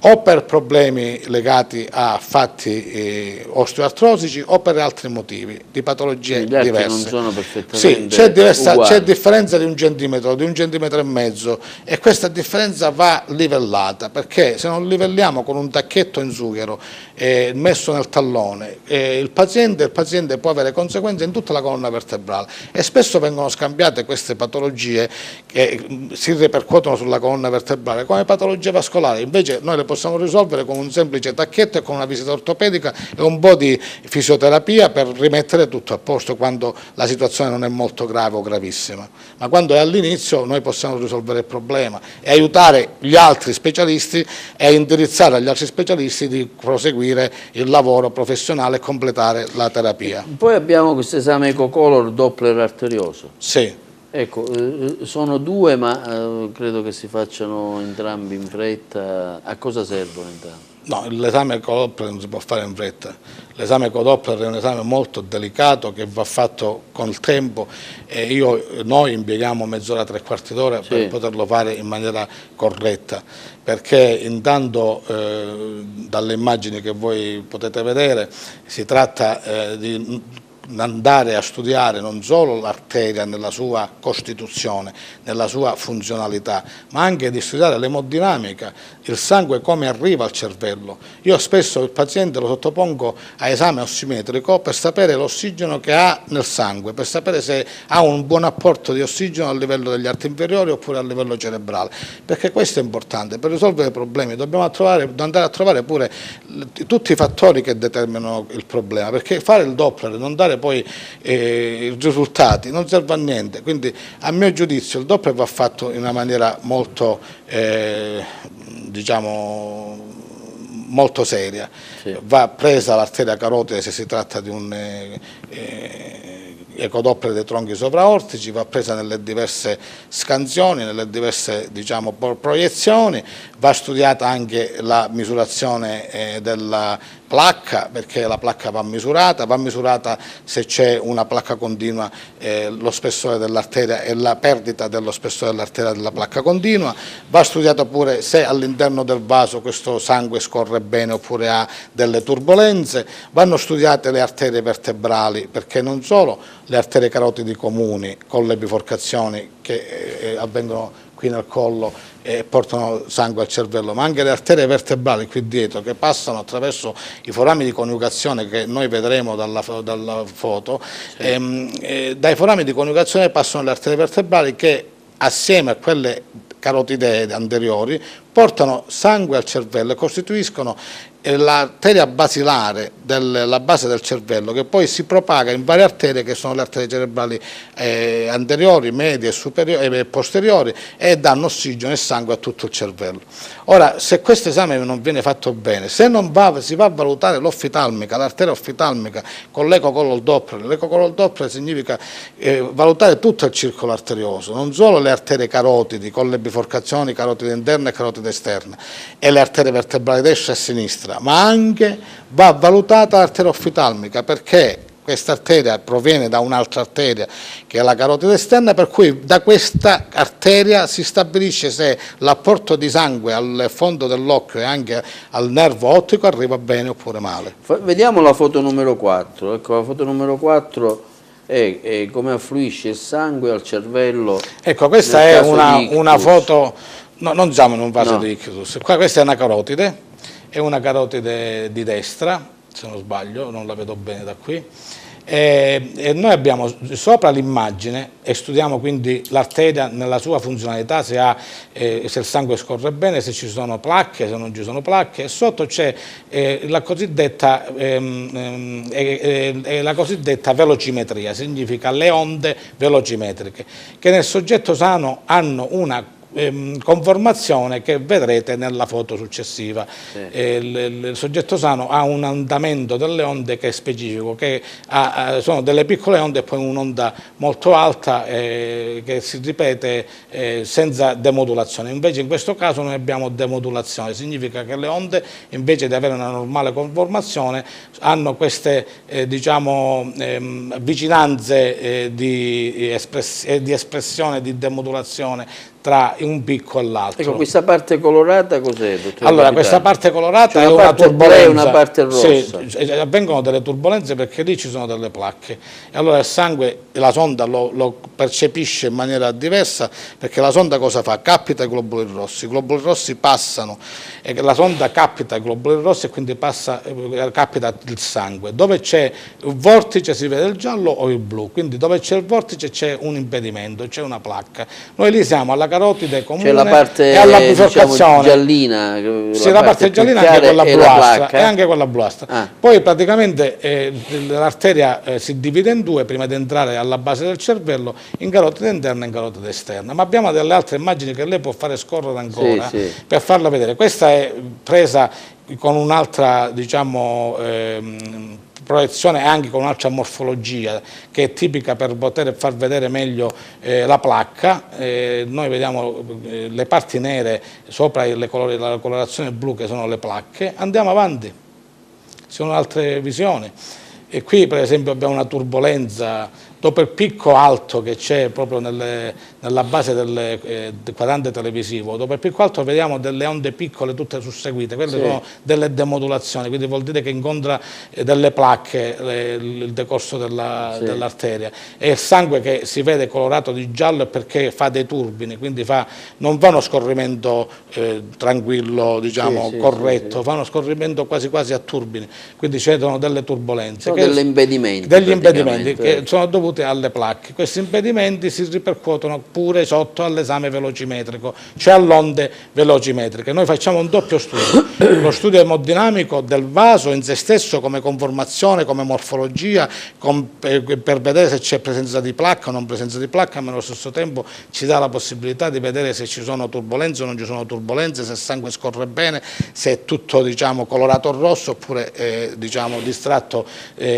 o per problemi legati a fatti osteoartrosici o per altri motivi, di patologie diverse. Non sono perfettamente c'è differenza di 1 centimetro, di 1,5 centimetri, e questa differenza va livellata, perché se non livelliamo con un tacchetto in sughero messo nel tallone, il paziente può avere conseguenze in tutta la colonna vertebrale, e spesso vengono scambiate queste patologie che si ripercuotono sulla colonna vertebrale come patologie vascolari. Invece noi le possiamo risolvere con un semplice tacchetto e con una visita ortopedica e un po' di fisioterapia per rimettere tutto a posto quando la situazione non è molto grave o gravissima. Ma quando è all'inizio noi possiamo risolvere il problema e aiutare gli altri specialisti e indirizzare agli altri specialisti di proseguire il lavoro professionale e completare la terapia. Poi abbiamo questo esame ecocolor Doppler arterioso. Sì. Ecco, sono 2, ma credo che si facciano entrambi in fretta. A cosa servono entrambi? No, l'esame ecodoppler non si può fare in fretta. L'esame ecodoppler è un esame molto delicato che va fatto con il tempo, e noi impieghiamo mezz'ora, 3/4 d'ora per poterlo fare in maniera corretta, perché intanto dalle immagini che voi potete vedere si tratta di andare a studiare non solo l'arteria nella sua costituzione, nella sua funzionalità, ma anche di studiare l'emodinamica, il sangue come arriva al cervello. Io spesso il paziente lo sottopongo a esame ossimetrico per sapere l'ossigeno che ha nel sangue, per sapere se ha un buon apporto di ossigeno a livello degli arti inferiori oppure a livello cerebrale, perché questo è importante. Per risolvere i problemi dobbiamo andare a trovare pure tutti i fattori che determinano il problema, perché fare il Doppler e non dare poi i risultati non serve a niente. Quindi a mio giudizio il Doppler va fatto in una maniera molto diciamo molto seria, sì. Va presa l'arteria carotide se si tratta di un ecodoppler dei tronchi sovraortici, va presa nelle diverse scansioni, nelle diverse diciamo, proiezioni, va studiata anche la misurazione della placca, perché la placca va misurata se c'è una placca continua, lo spessore dell'arteria e la perdita dello spessore dell'arteria della placca continua, va studiato pure se all'interno del vaso questo sangue scorre bene oppure ha delle turbolenze, vanno studiate le arterie vertebrali, perché non solo le arterie carotidi comuni con le biforcazioni che avvengono qui nel collo e portano sangue al cervello, ma anche le arterie vertebrali qui dietro che passano attraverso i forami di coniugazione che noi vedremo dalla foto, sì. Dai forami di coniugazione passano le arterie vertebrali che assieme a quelle carotidee anteriori portano sangue al cervello e costituiscono l'arteria basilare della base del cervello, che poi si propaga in varie arterie che sono le arterie cerebrali anteriori, medie e posteriori, e danno ossigeno e sangue a tutto il cervello. Ora, se questo esame non viene fatto bene, se non si va a valutare l'offitalmica, l'arteria offitalmica con l'ecocolor Doppler, l'ecocolor Doppler significa valutare tutto il circolo arterioso, non solo le arterie carotidi con le biforcazioni carotide interne e carotide esterne e le arterie vertebrali destra e sinistra, ma anche va valutata l'arteria offitalmica, perché questa arteria proviene da un'altra arteria che è la carotide esterna, per cui da questa arteria si stabilisce se l'apporto di sangue al fondo dell'occhio e anche al nervo ottico arriva bene oppure male. Vediamo la foto numero 4, ecco la foto numero 4 è come affluisce il sangue al cervello. Ecco, questa è una foto, no, non siamo in un vaso di ictus, questa è una carotide. È una carotide di destra, se non sbaglio, non la vedo bene da qui, e noi abbiamo sopra l'immagine e studiamo quindi l'arteria nella sua funzionalità, se il sangue scorre bene, se ci sono placche, se non ci sono placche, e sotto c'è la cosiddetta velocimetria, significa le onde velocimetriche, che nel soggetto sano hanno una conformazione che vedrete nella foto successiva. Sì. Il soggetto sano ha un andamento delle onde che è specifico, che sono delle piccole onde e poi un'onda molto alta che si ripete senza demodulazione. Invece in questo caso noi abbiamo demodulazione, significa che le onde invece di avere una normale conformazione hanno queste diciamo, vicinanze di espressione, di demodulazione tra un picco e l'altro. Ecco, questa parte colorata cos'è, dottore? Allora, questa parte colorata è una turbolenza. È una parte rossa. Sì, avvengono delle turbolenze perché lì ci sono delle placche. E allora il sangue, la sonda lo percepisce in maniera diversa, perché la sonda cosa fa? Capita i globuli rossi passano, e la sonda capita i globuli rossi e quindi capita il sangue. Dove c'è un vortice si vede il giallo o il blu, quindi dove c'è il vortice c'è un impedimento, c'è una placca. Noi lì siamo alla carotide comune la parte, e alla biforcazione, diciamo, giallina, sì, la parte giallina anche quella bluastra, e anche quella bluastra. Poi praticamente l'arteria si divide in due prima di entrare alla base del cervello, in carotide interna e in carotide esterna, ma abbiamo delle altre immagini che lei può fare scorrere ancora, sì, sì, per farla vedere. Questa è presa con un'altra, diciamo, proiezione e anche con un'altra morfologia che è tipica per poter far vedere meglio la placca. Noi vediamo le parti nere sopra la colorazione blu che sono le placche. Andiamo avanti, ci sono altre visioni e qui per esempio abbiamo una turbolenza dopo il picco alto che c'è proprio nella base del quadrante televisivo, dopo il picco alto vediamo delle onde piccole tutte susseguite, quelle sono delle demodulazioni, quindi vuol dire che incontra delle placche il decorso dell'arteria, e il sangue che si vede colorato di giallo è perché fa dei turbini, quindi non fa uno scorrimento tranquillo, diciamo, corretto, fa uno scorrimento quasi quasi a turbini, quindi ci sono delle turbolenze. Sono degli impedimenti. Degli impedimenti che sono dovuti alle placche. Questi impedimenti si ripercuotono pure sotto all'esame velocimetrico, cioè all'onde velocimetriche. Noi facciamo un doppio studio, lo studio emodinamico del vaso in se stesso come conformazione, come morfologia, per vedere se c'è presenza di placca o non presenza di placca, ma allo stesso tempo ci dà la possibilità di vedere se ci sono turbolenze o non ci sono turbolenze, se il sangue scorre bene, se è tutto, diciamo, colorato rosso oppure diciamo, distratto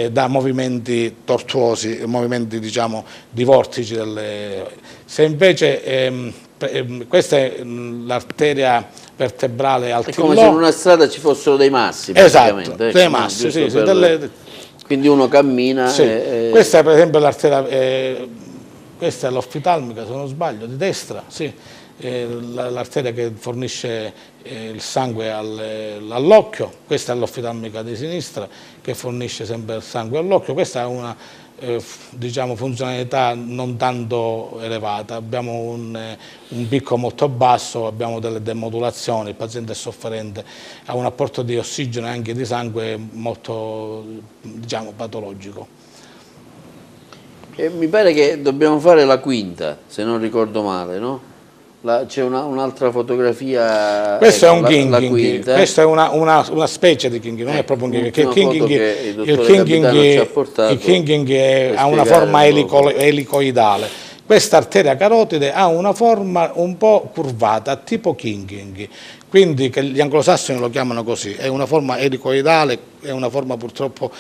da movimenti tortuosi, movimenti, diciamo, di vortici. Se invece questa è l'arteria vertebrale al È come se in una strada ci fossero dei massi. Esatto, dei massi, sì, quindi uno cammina. Sì. Questa è per esempio l'arteria, questa è l'oftalmica, se non sbaglio, di destra, sì. L'arteria che fornisce il sangue all'occhio, questa è l'oftalmica di sinistra che fornisce sempre il sangue all'occhio. Questa è una diciamo, funzionalità non tanto elevata, abbiamo un picco molto basso, abbiamo delle demodulazioni, il paziente è sofferente, ha un apporto di ossigeno e anche di sangue molto, diciamo, patologico. Mi pare che dobbiamo fare la quinta, se non ricordo male, no? C'è un'altra fotografia. Questo è un King, questa è una specie di King, non è proprio un King. Il King ha una forma elicoidale. Questa arteria carotide ha una forma un po' curvata, tipo King. Quindi che gli anglosassoni lo chiamano così, è una forma elicoidale, è una forma purtroppo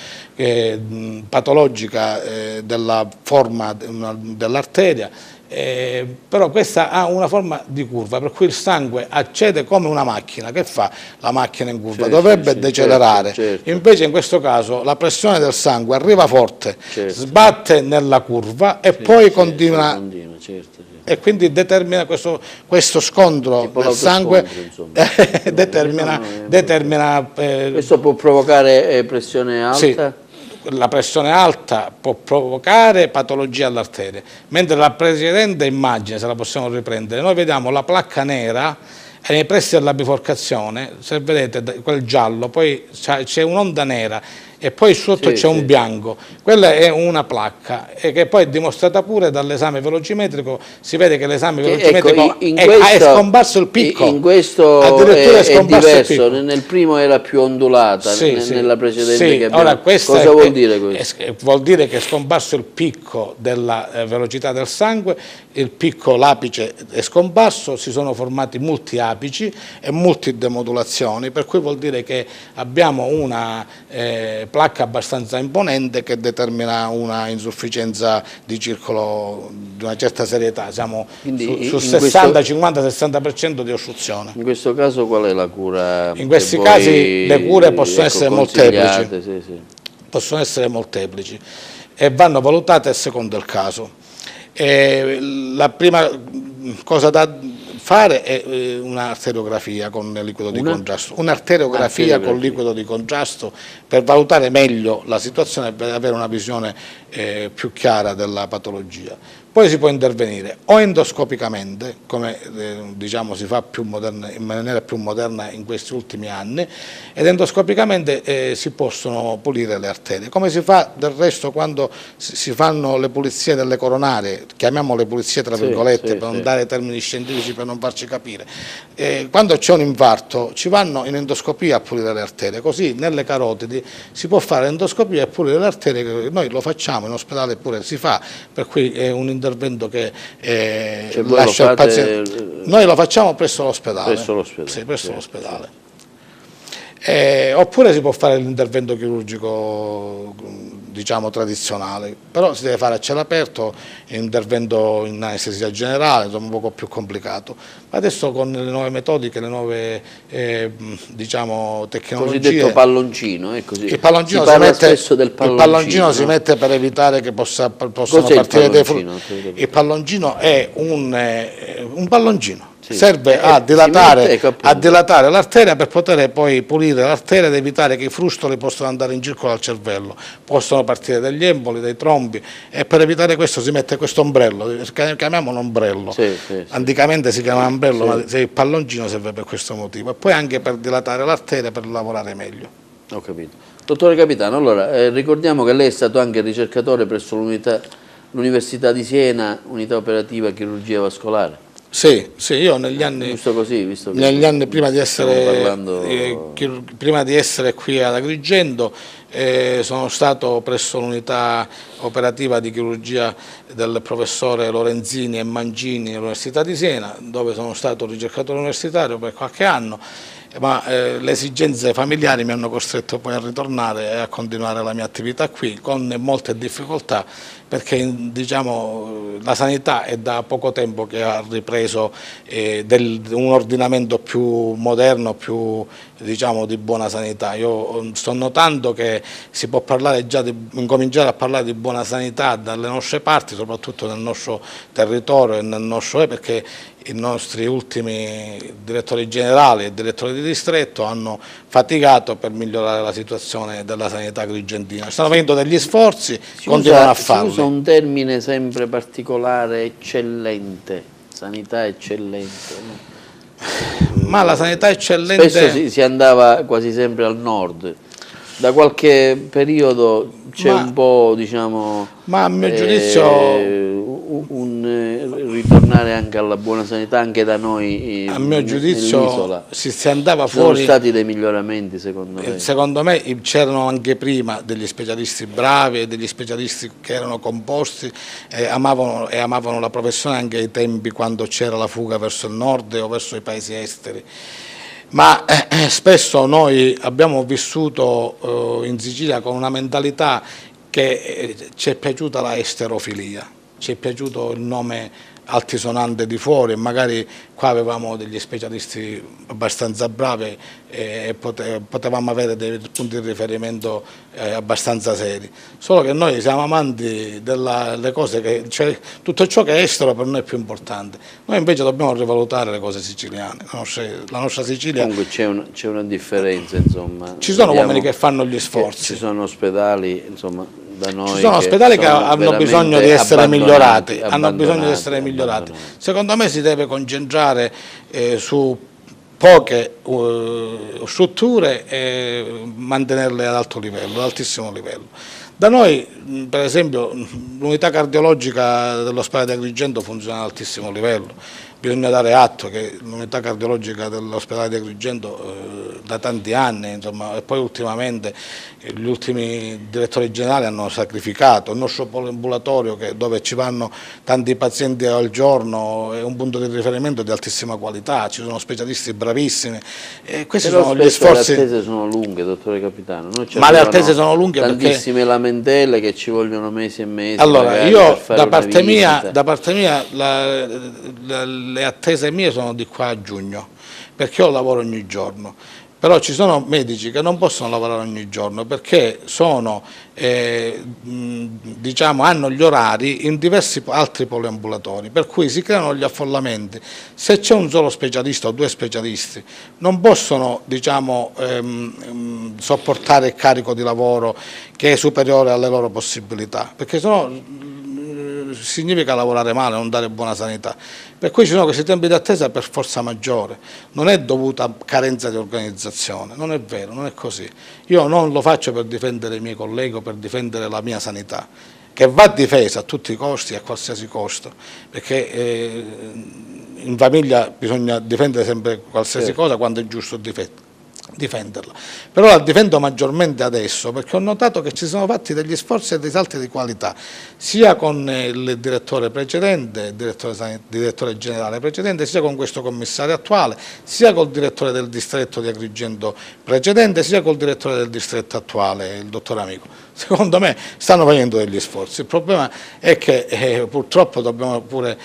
patologica della forma dell'arteria. Però questa ha una forma di curva, per cui il sangue accede come una macchina. Che fa la macchina in curva? Dovrebbe decelerare, certo. Invece in questo caso la pressione del sangue arriva forte, sbatte nella curva e poi continua, certo. E quindi determina questo scontro tipo del sangue, determina questo può provocare pressione alta? Sì. La pressione alta può provocare patologia all'arteria, mentre la precedente immagine, se la possiamo riprendere, noi vediamo la placca nera nei pressi della biforcazione, se vedete quel giallo, poi c'è un'onda nera e poi sotto c'è un bianco, quella è una placca e che poi è dimostrata pure dall'esame velocimetrico, si vede che l'esame velocimetrico è scomparso il picco, in questo addirittura è diverso, nel primo era più ondulata, nella precedente che abbiamo. Ora, cosa vuol dire questo? Vuol dire che è scomparso il picco della velocità del sangue, il picco, l'apice è scomparso, si sono formati multiapici e multidemodulazioni, per cui vuol dire che abbiamo una placca abbastanza imponente che determina una insufficienza di circolo di una certa serietà, siamo sul 50-60% di ostruzione. In questo caso qual è la cura? In questi casi le cure possono essere molteplici, possono essere molteplici e vanno valutate secondo il caso. La prima cosa da fare è un'arteriografia con liquido di contrasto, un'arteriografia con liquido di contrasto per valutare meglio la situazione e per avere una visione più chiara della patologia. Poi si può intervenire o endoscopicamente, come diciamo si fa in maniera più moderna in questi ultimi anni, ed endoscopicamente si possono pulire le arterie, come si fa del resto quando si fanno le pulizie delle coronarie, chiamiamole pulizie tra virgolette per non dare termini scientifici per non farci capire. Quando c'è un infarto ci vanno in endoscopia a pulire le arterie, così nelle carotidi si può fare endoscopia e pulire le arterie, noi lo facciamo in ospedale pure si fa, per cui è un intervento che lascia il paziente. Noi lo facciamo presso l'ospedale. Presso l'ospedale. Sì, presso l'ospedale. Oppure si può fare l'intervento chirurgico, diciamo, tradizionale, però si deve fare a cielo aperto, intervento in anestesia generale, insomma un poco più complicato. Ma adesso con le nuove metodiche, le nuove diciamo, tecnologie... Cosiddetto palloncino, è così. Il palloncino, il palloncino si mette per evitare che possano partire dei frutti. Il palloncino è un palloncino. Sì. Serve a dilatare l'arteria per poter poi pulire l'arteria ed evitare che i frustoli possano andare in circolo al cervello, possono partire degli emboli, dei trombi, e per evitare questo si mette questo ombrello, chiamiamolo ombrello, anticamente si chiamava ombrello, ma il palloncino serve per questo motivo, e poi anche per dilatare l'arteria, per lavorare meglio. Ho capito. Dottore Capitano, allora ricordiamo che lei è stato anche ricercatore presso l'Università di Siena, unità operativa chirurgia vascolare. Sì, io negli anni, giusto così, visto che negli anni prima di essere qui ad Agrigento, sono stato presso l'unità operativa di chirurgia del professore Lorenzini e Mangini all'Università di Siena, dove sono stato ricercatore universitario per qualche anno, ma le esigenze familiari mi hanno costretto poi a ritornare e a continuare la mia attività qui con molte difficoltà, perché diciamo, la sanità è da poco tempo che ha ripreso un ordinamento più moderno, più diciamo, di buona sanità. Io sto notando che si può incominciare a parlare di buona sanità dalle nostre parti, soprattutto nel nostro territorio e nel nostro perché i nostri ultimi direttori generali e direttori di distretto hanno faticato per migliorare la situazione della sanità agrigentina. Stanno avendo degli sforzi, continuano a farli. Si usa un termine sempre particolare, eccellente, sanità eccellente. Ma la sanità eccellente... Spesso si andava quasi sempre al nord. Da qualche periodo c'è un po', diciamo... Ma a mio giudizio... ritornare anche alla buona sanità anche da noi a mio giudizio si andava fuori. Sono stati dei miglioramenti secondo me? Secondo me c'erano anche prima degli specialisti bravi e degli specialisti che erano composti e amavano la professione anche ai tempi quando c'era la fuga verso il nord o verso i paesi esteri. Ma spesso noi abbiamo vissuto in Sicilia con una mentalità che ci è piaciuta la esterofilia. Ci è piaciuto il nome altisonante di fuori, magari qua avevamo degli specialisti abbastanza bravi e potevamo avere dei punti di riferimento abbastanza seri, solo che noi siamo amanti delle cose tutto ciò che è estero per noi è più importante. Noi invece dobbiamo rivalutare le cose siciliane, la nostra Sicilia... Comunque c'è una differenza, insomma. Ci sono uomini che fanno gli sforzi. Ci sono ospedali, insomma... Ci sono ospedali che hanno bisogno di essere migliorati, Secondo me si deve concentrare su poche strutture e mantenerle ad alto livello, ad altissimo livello. Da noi, per esempio, l'unità cardiologica dell'ospedale di Agrigento funziona ad altissimo livello. Bisogna dare atto che l'unità cardiologica dell'ospedale di Agrigento da tanti anni, insomma, e poi ultimamente gli ultimi direttori generali hanno sacrificato il nostro poliambulatorio, dove ci vanno tanti pazienti al giorno, è un punto di riferimento di altissima qualità, ci sono specialisti bravissimi. E questi sono gli sforzi. Le attese sono lunghe, dottore Capitano. Ma le attese sono lunghe tantissime lamentele che ci vogliono mesi e mesi. Allora, io da parte mia le attese mie sono di qua a giugno, perché io lavoro ogni giorno. Però ci sono medici che non possono lavorare ogni giorno perché diciamo, hanno gli orari in diversi altri poliambulatori, per cui si creano gli affollamenti. Se c'è un solo specialista o due specialisti non possono, diciamo, sopportare il carico di lavoro che è superiore alle loro possibilità, perché sennò significa lavorare male, non dare buona sanità. Per cui ci sono questi tempi di attesa per forza maggiore, non è dovuta a carenza di organizzazione, non è vero, non è così. Io non lo faccio per difendere i miei colleghi o per difendere la mia sanità, che va difesa a tutti i costi e a qualsiasi costo, perché in famiglia bisogna difendere sempre qualsiasi cosa quando è giusto difenderla. Però la difendo maggiormente adesso perché ho notato che ci sono fatti degli sforzi e dei salti di qualità, sia con il direttore precedente, il direttore generale precedente, sia con questo commissario attuale, sia col direttore del distretto di Agrigento precedente, sia col direttore del distretto attuale, il dottor Amico. Secondo me stanno facendo degli sforzi. Il problema è che purtroppo dobbiamo pure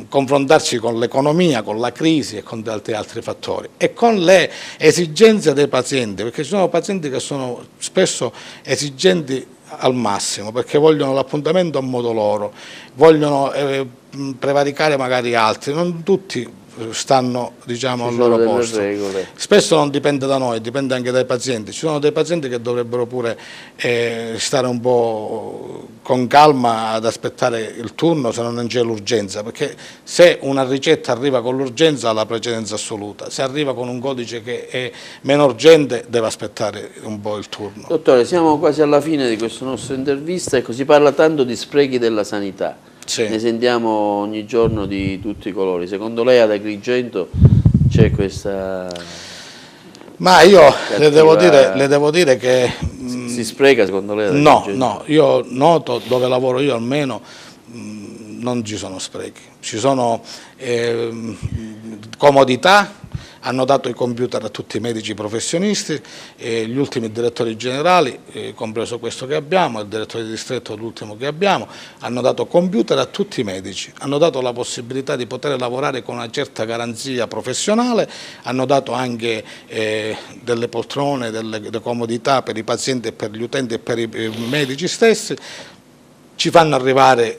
confrontarci con l'economia, con la crisi e con tanti altri fattori e con le esigenze dei pazienti, perché ci sono pazienti che sono spesso esigenti al massimo perché vogliono l'appuntamento a modo loro, vogliono prevaricare magari altri, non tutti stanno, diciamo, al loro posto. Regole. Spesso non dipende da noi, dipende anche dai pazienti. Ci sono dei pazienti che dovrebbero pure stare un po' con calma ad aspettare il turno se non c'è l'urgenza, perché se una ricetta arriva con l'urgenza ha la precedenza assoluta, se arriva con un codice che è meno urgente deve aspettare un po' il turno. Dottore, siamo quasi alla fine di questa nostra intervista. Ecco, si parla tanto di sprechi della sanità. Sì. Ne sentiamo ogni giorno di tutti i colori. Secondo lei ad Agrigento c'è questa... Ma io le devo dire che... Si spreca secondo lei ad Agrigento? No, io noto, dove lavoro io almeno, non ci sono sprechi. Ci sono comodità. Hanno dato i computer a tutti i medici professionisti, gli ultimi direttori generali, compreso questo che abbiamo, il direttore di distretto l'ultimo che abbiamo, hanno dato computer a tutti i medici, hanno dato la possibilità di poter lavorare con una certa garanzia professionale, hanno dato anche delle poltrone, delle comodità per i pazienti e per gli utenti e per i medici stessi. Ci fanno arrivare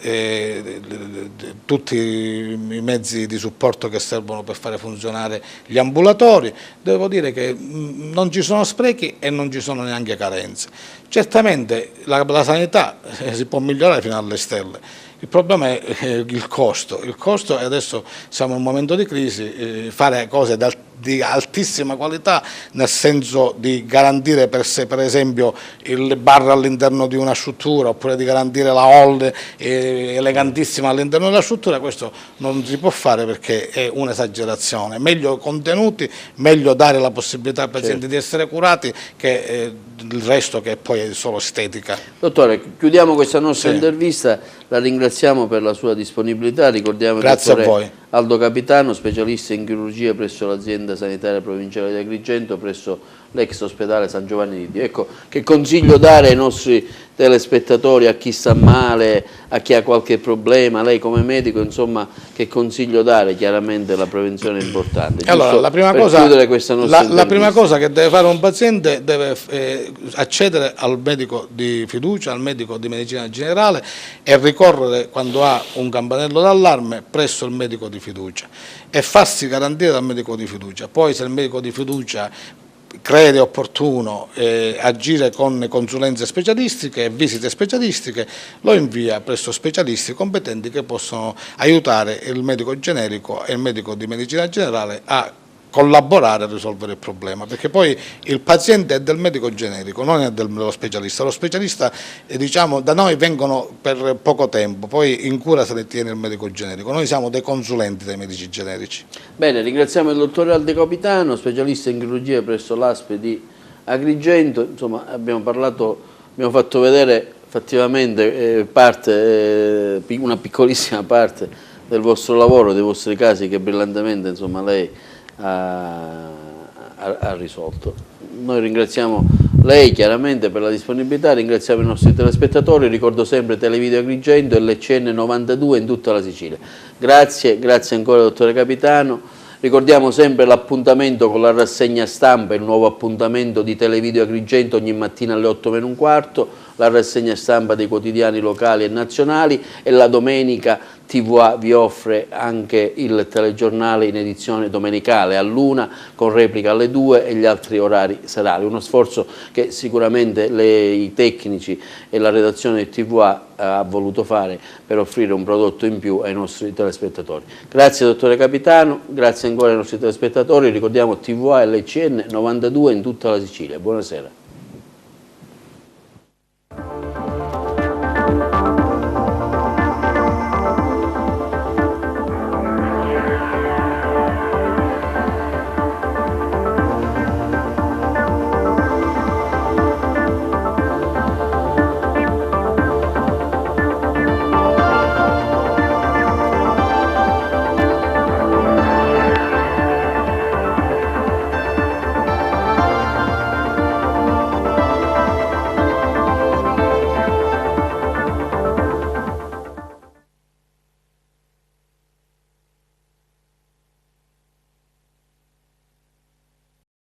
tutti i mezzi di supporto che servono per fare funzionare gli ambulatori. Devo dire che non ci sono sprechi e non ci sono neanche carenze. Certamente la sanità si può migliorare fino alle stelle. Il problema è il costo e adesso siamo in un momento di crisi, fare cose di altissima qualità nel senso di garantire per esempio il bar all'interno di una struttura oppure di garantire la hall elegantissima all'interno della struttura, questo non si può fare perché è un'esagerazione. Meglio contenuti, meglio dare la possibilità ai pazienti di essere curati che il resto che poi è solo estetica. Dottore, chiudiamo questa nostra intervista, la ringraziamo per la sua disponibilità, ricordiamo il dottore Aldo Capitano, specialista in chirurgia presso l'azienda sanitaria provinciale di Agrigento, presso l'ex ospedale San Giovanni di Dio. Ecco, che consiglio dare ai nostri telespettatori, a chi sta male, a chi ha qualche problema, lei come medico, insomma, che consiglio dare? Chiaramente la prevenzione è importante. Allora, la prima cosa che deve fare un paziente deve accedere al medico di fiducia, al medico di medicina generale e ricorrere quando ha un campanello d'allarme presso il medico di fiducia e farsi garantire dal medico di fiducia. Poi se il medico di fiducia crede opportuno agire con consulenze specialistiche e visite specialistiche, lo invia presso specialisti competenti che possono aiutare il medico generico e il medico di medicina generale a collaborare a risolvere il problema, perché poi il paziente è del medico generico, non è dello specialista. Lo specialista, diciamo, da noi vengono per poco tempo, poi in cura se ne tiene il medico generico. Noi siamo dei consulenti dei medici generici. Bene, ringraziamo il dottor Aldo Capitano, specialista in chirurgia presso l'ASP di Agrigento. Insomma, abbiamo fatto vedere effettivamente una piccolissima parte del vostro lavoro, dei vostri casi che brillantemente, insomma, lei ha risolto. Noi ringraziamo lei chiaramente per la disponibilità, ringraziamo i nostri telespettatori, ricordo sempre Televideo Agrigento e l'ECN 92 in tutta la Sicilia. Grazie ancora dottore Capitano. Ricordiamo sempre l'appuntamento con la rassegna stampa, il nuovo appuntamento di Televideo Agrigento ogni mattina alle 8:15, la rassegna stampa dei quotidiani locali e nazionali, e la domenica TVA vi offre anche il telegiornale in edizione domenicale all'1 con replica alle 2 e gli altri orari serali. Uno sforzo che sicuramente i tecnici e la redazione di TVA ha voluto fare per offrire un prodotto in più ai nostri telespettatori. Grazie dottore Capitano, grazie ancora ai nostri telespettatori, ricordiamo TVA e l'ECN 92 in tutta la Sicilia. Buonasera.